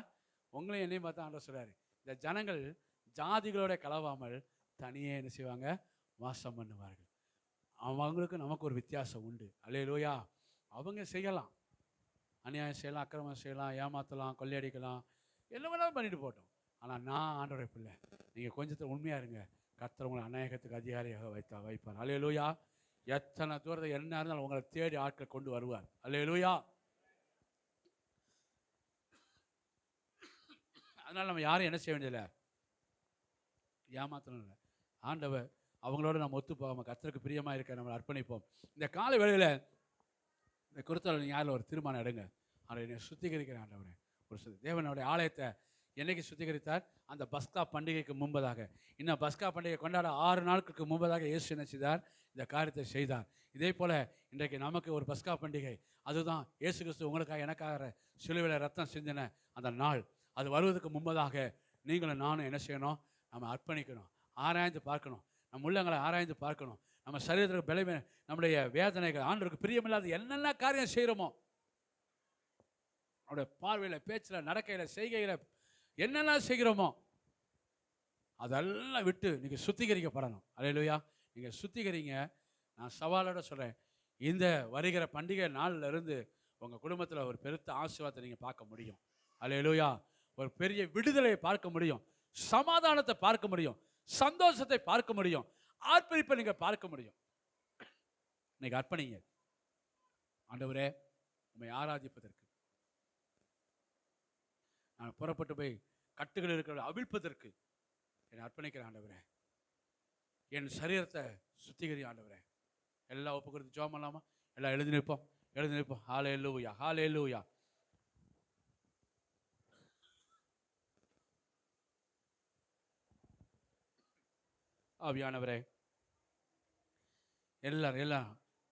உங்களையும் என்னையும் பார்த்து ஆண்டவர் சொல்றாரு. இந்த ஜனங்கள் ஜாதிகளோட கலவாமல் தனியே என்ன செய்வாங்க? வாசம் பண்ணுவார்கள். அவங்களுக்கு நமக்கு ஒரு வித்தியாசம் உண்டு. அல்லேலூயா. அவங்க செய்யலாம், அநியாயம் செய்யலாம், அக்கிரமம் செய்யலாம், ஏமாற்றலாம், கொள்ளையடிக்கலாம், என்ன வேணாலும் பண்ணிட்டு போட்டோம். ஆனால் நான் ஆண்டவரை பிள்ளை. நீங்கள் கொஞ்சத்தில் உண்மையாக இருங்க. கர்த்தர் உங்களை அநேகத்துக்கு அதிகாரியாக வைப்பார். அல்லேலூயா. எத்தனை தூரத்தை என்ன இருந்தாலும் உங்களை தேடி ஆட்கள் கொண்டு வருவார். அல்லேலூயா. அதனால் நம்ம யாரும் என்ன செய்ய வேண்டியதில்லை, ஏமாத்தணும் இல்லை. ஆண்டவர் அவங்களோட நம்ம ஒத்து போகாமல் கர்த்தருக்கு பிரியமாக இருக்க நம்ம அர்ப்பணிப்போம். இந்த கால வேளையில் இந்த குருத்தோலை ஞாயிறில் ஒரு தீர்மானம் எடுங்க. அதை என்னை சுத்திகரிக்கிற ஆண்டவரே. ஒரு தேவனுடைய ஆலயத்தை என்னைக்கு சுத்திகரித்தார்? அந்த பஸ்கா பண்டிகைக்கு முன்பதாக. இன்னும் பஸ்கா பண்டிகை கொண்டாட 6 நாட்களுக்கு முன்பதாக இயேசு என்ன செய்தார்? இந்த காரியத்தை செய்தார். இதே போல் இன்றைக்கு நமக்கு ஒரு பஸ்கா பண்டிகை. அதுதான் இயேசு கிறிஸ்து உங்களுக்காக எனக்காக சிலுவையில் ரத்தம் சிந்தின அந்த நாள். அது வருவதற்கு முன்பதாக நீங்களும் நானும் என்ன செய்யணும்? நம்ம அர்ப்பணிக்கணும், ஆராய்ந்து பார்க்கணும், நம்ம உள்ளங்களை ஆராய்ந்து பார்க்கணும். நம்ம சரீரத்துக்கு பலமே, நம்முடைய வேதனைகள், ஆண்டவருக்கு பிரியமில்லாத என்னென்ன காரியம் செய்கிறோமோ, அவருடைய பார்வையில், பேச்சில், நடக்கையில், செய்கையில் என்னென்ன செய்கிறோமோ அதெல்லாம் விட்டு நீங்கள் சுத்திகரிக்கப்படணும். அல்லேலூயா. நீங்கள் சுத்திகரிங்க. நான் சவாலோட சொல்கிறேன், இந்த வருகிற பண்டிகை நாளில் இருந்து உங்கள் குடும்பத்தில் ஒரு பெருத்த ஆசீர்வாதத்தை நீங்கள் பார்க்க முடியும். அல்லேலூயா. ஒரு பெரிய விடுதலையை பார்க்க முடியும், சமாதானத்தை பார்க்க முடியும், சந்தோஷத்தை பார்க்க முடியும், ஆர்ப்பரிப்பை நீங்கள் பார்க்க முடியும். இன்னைக்கு அர்ப்பணிங்க. ஆண்டவரே, உம்மை ஆராதிப்பதற்கு நான் புறப்பட்டு போய் கட்டுகள் இருக்கிற அவிழ்ப்பதற்கு என்னை அர்ப்பணிக்கிறேன். ஆண்டவரே, என் சரீரத்தை சுத்திகரி. ஆண்டவரே, எல்லாம் ஒப்பு கொடுத்து ஜெபம் பண்ணலாமா? எல்லாம் எழுதி நிற்போம். ஹல்லேலூயா, ஹல்லேலூயா. ஆவியானவரே, எல்லாரும்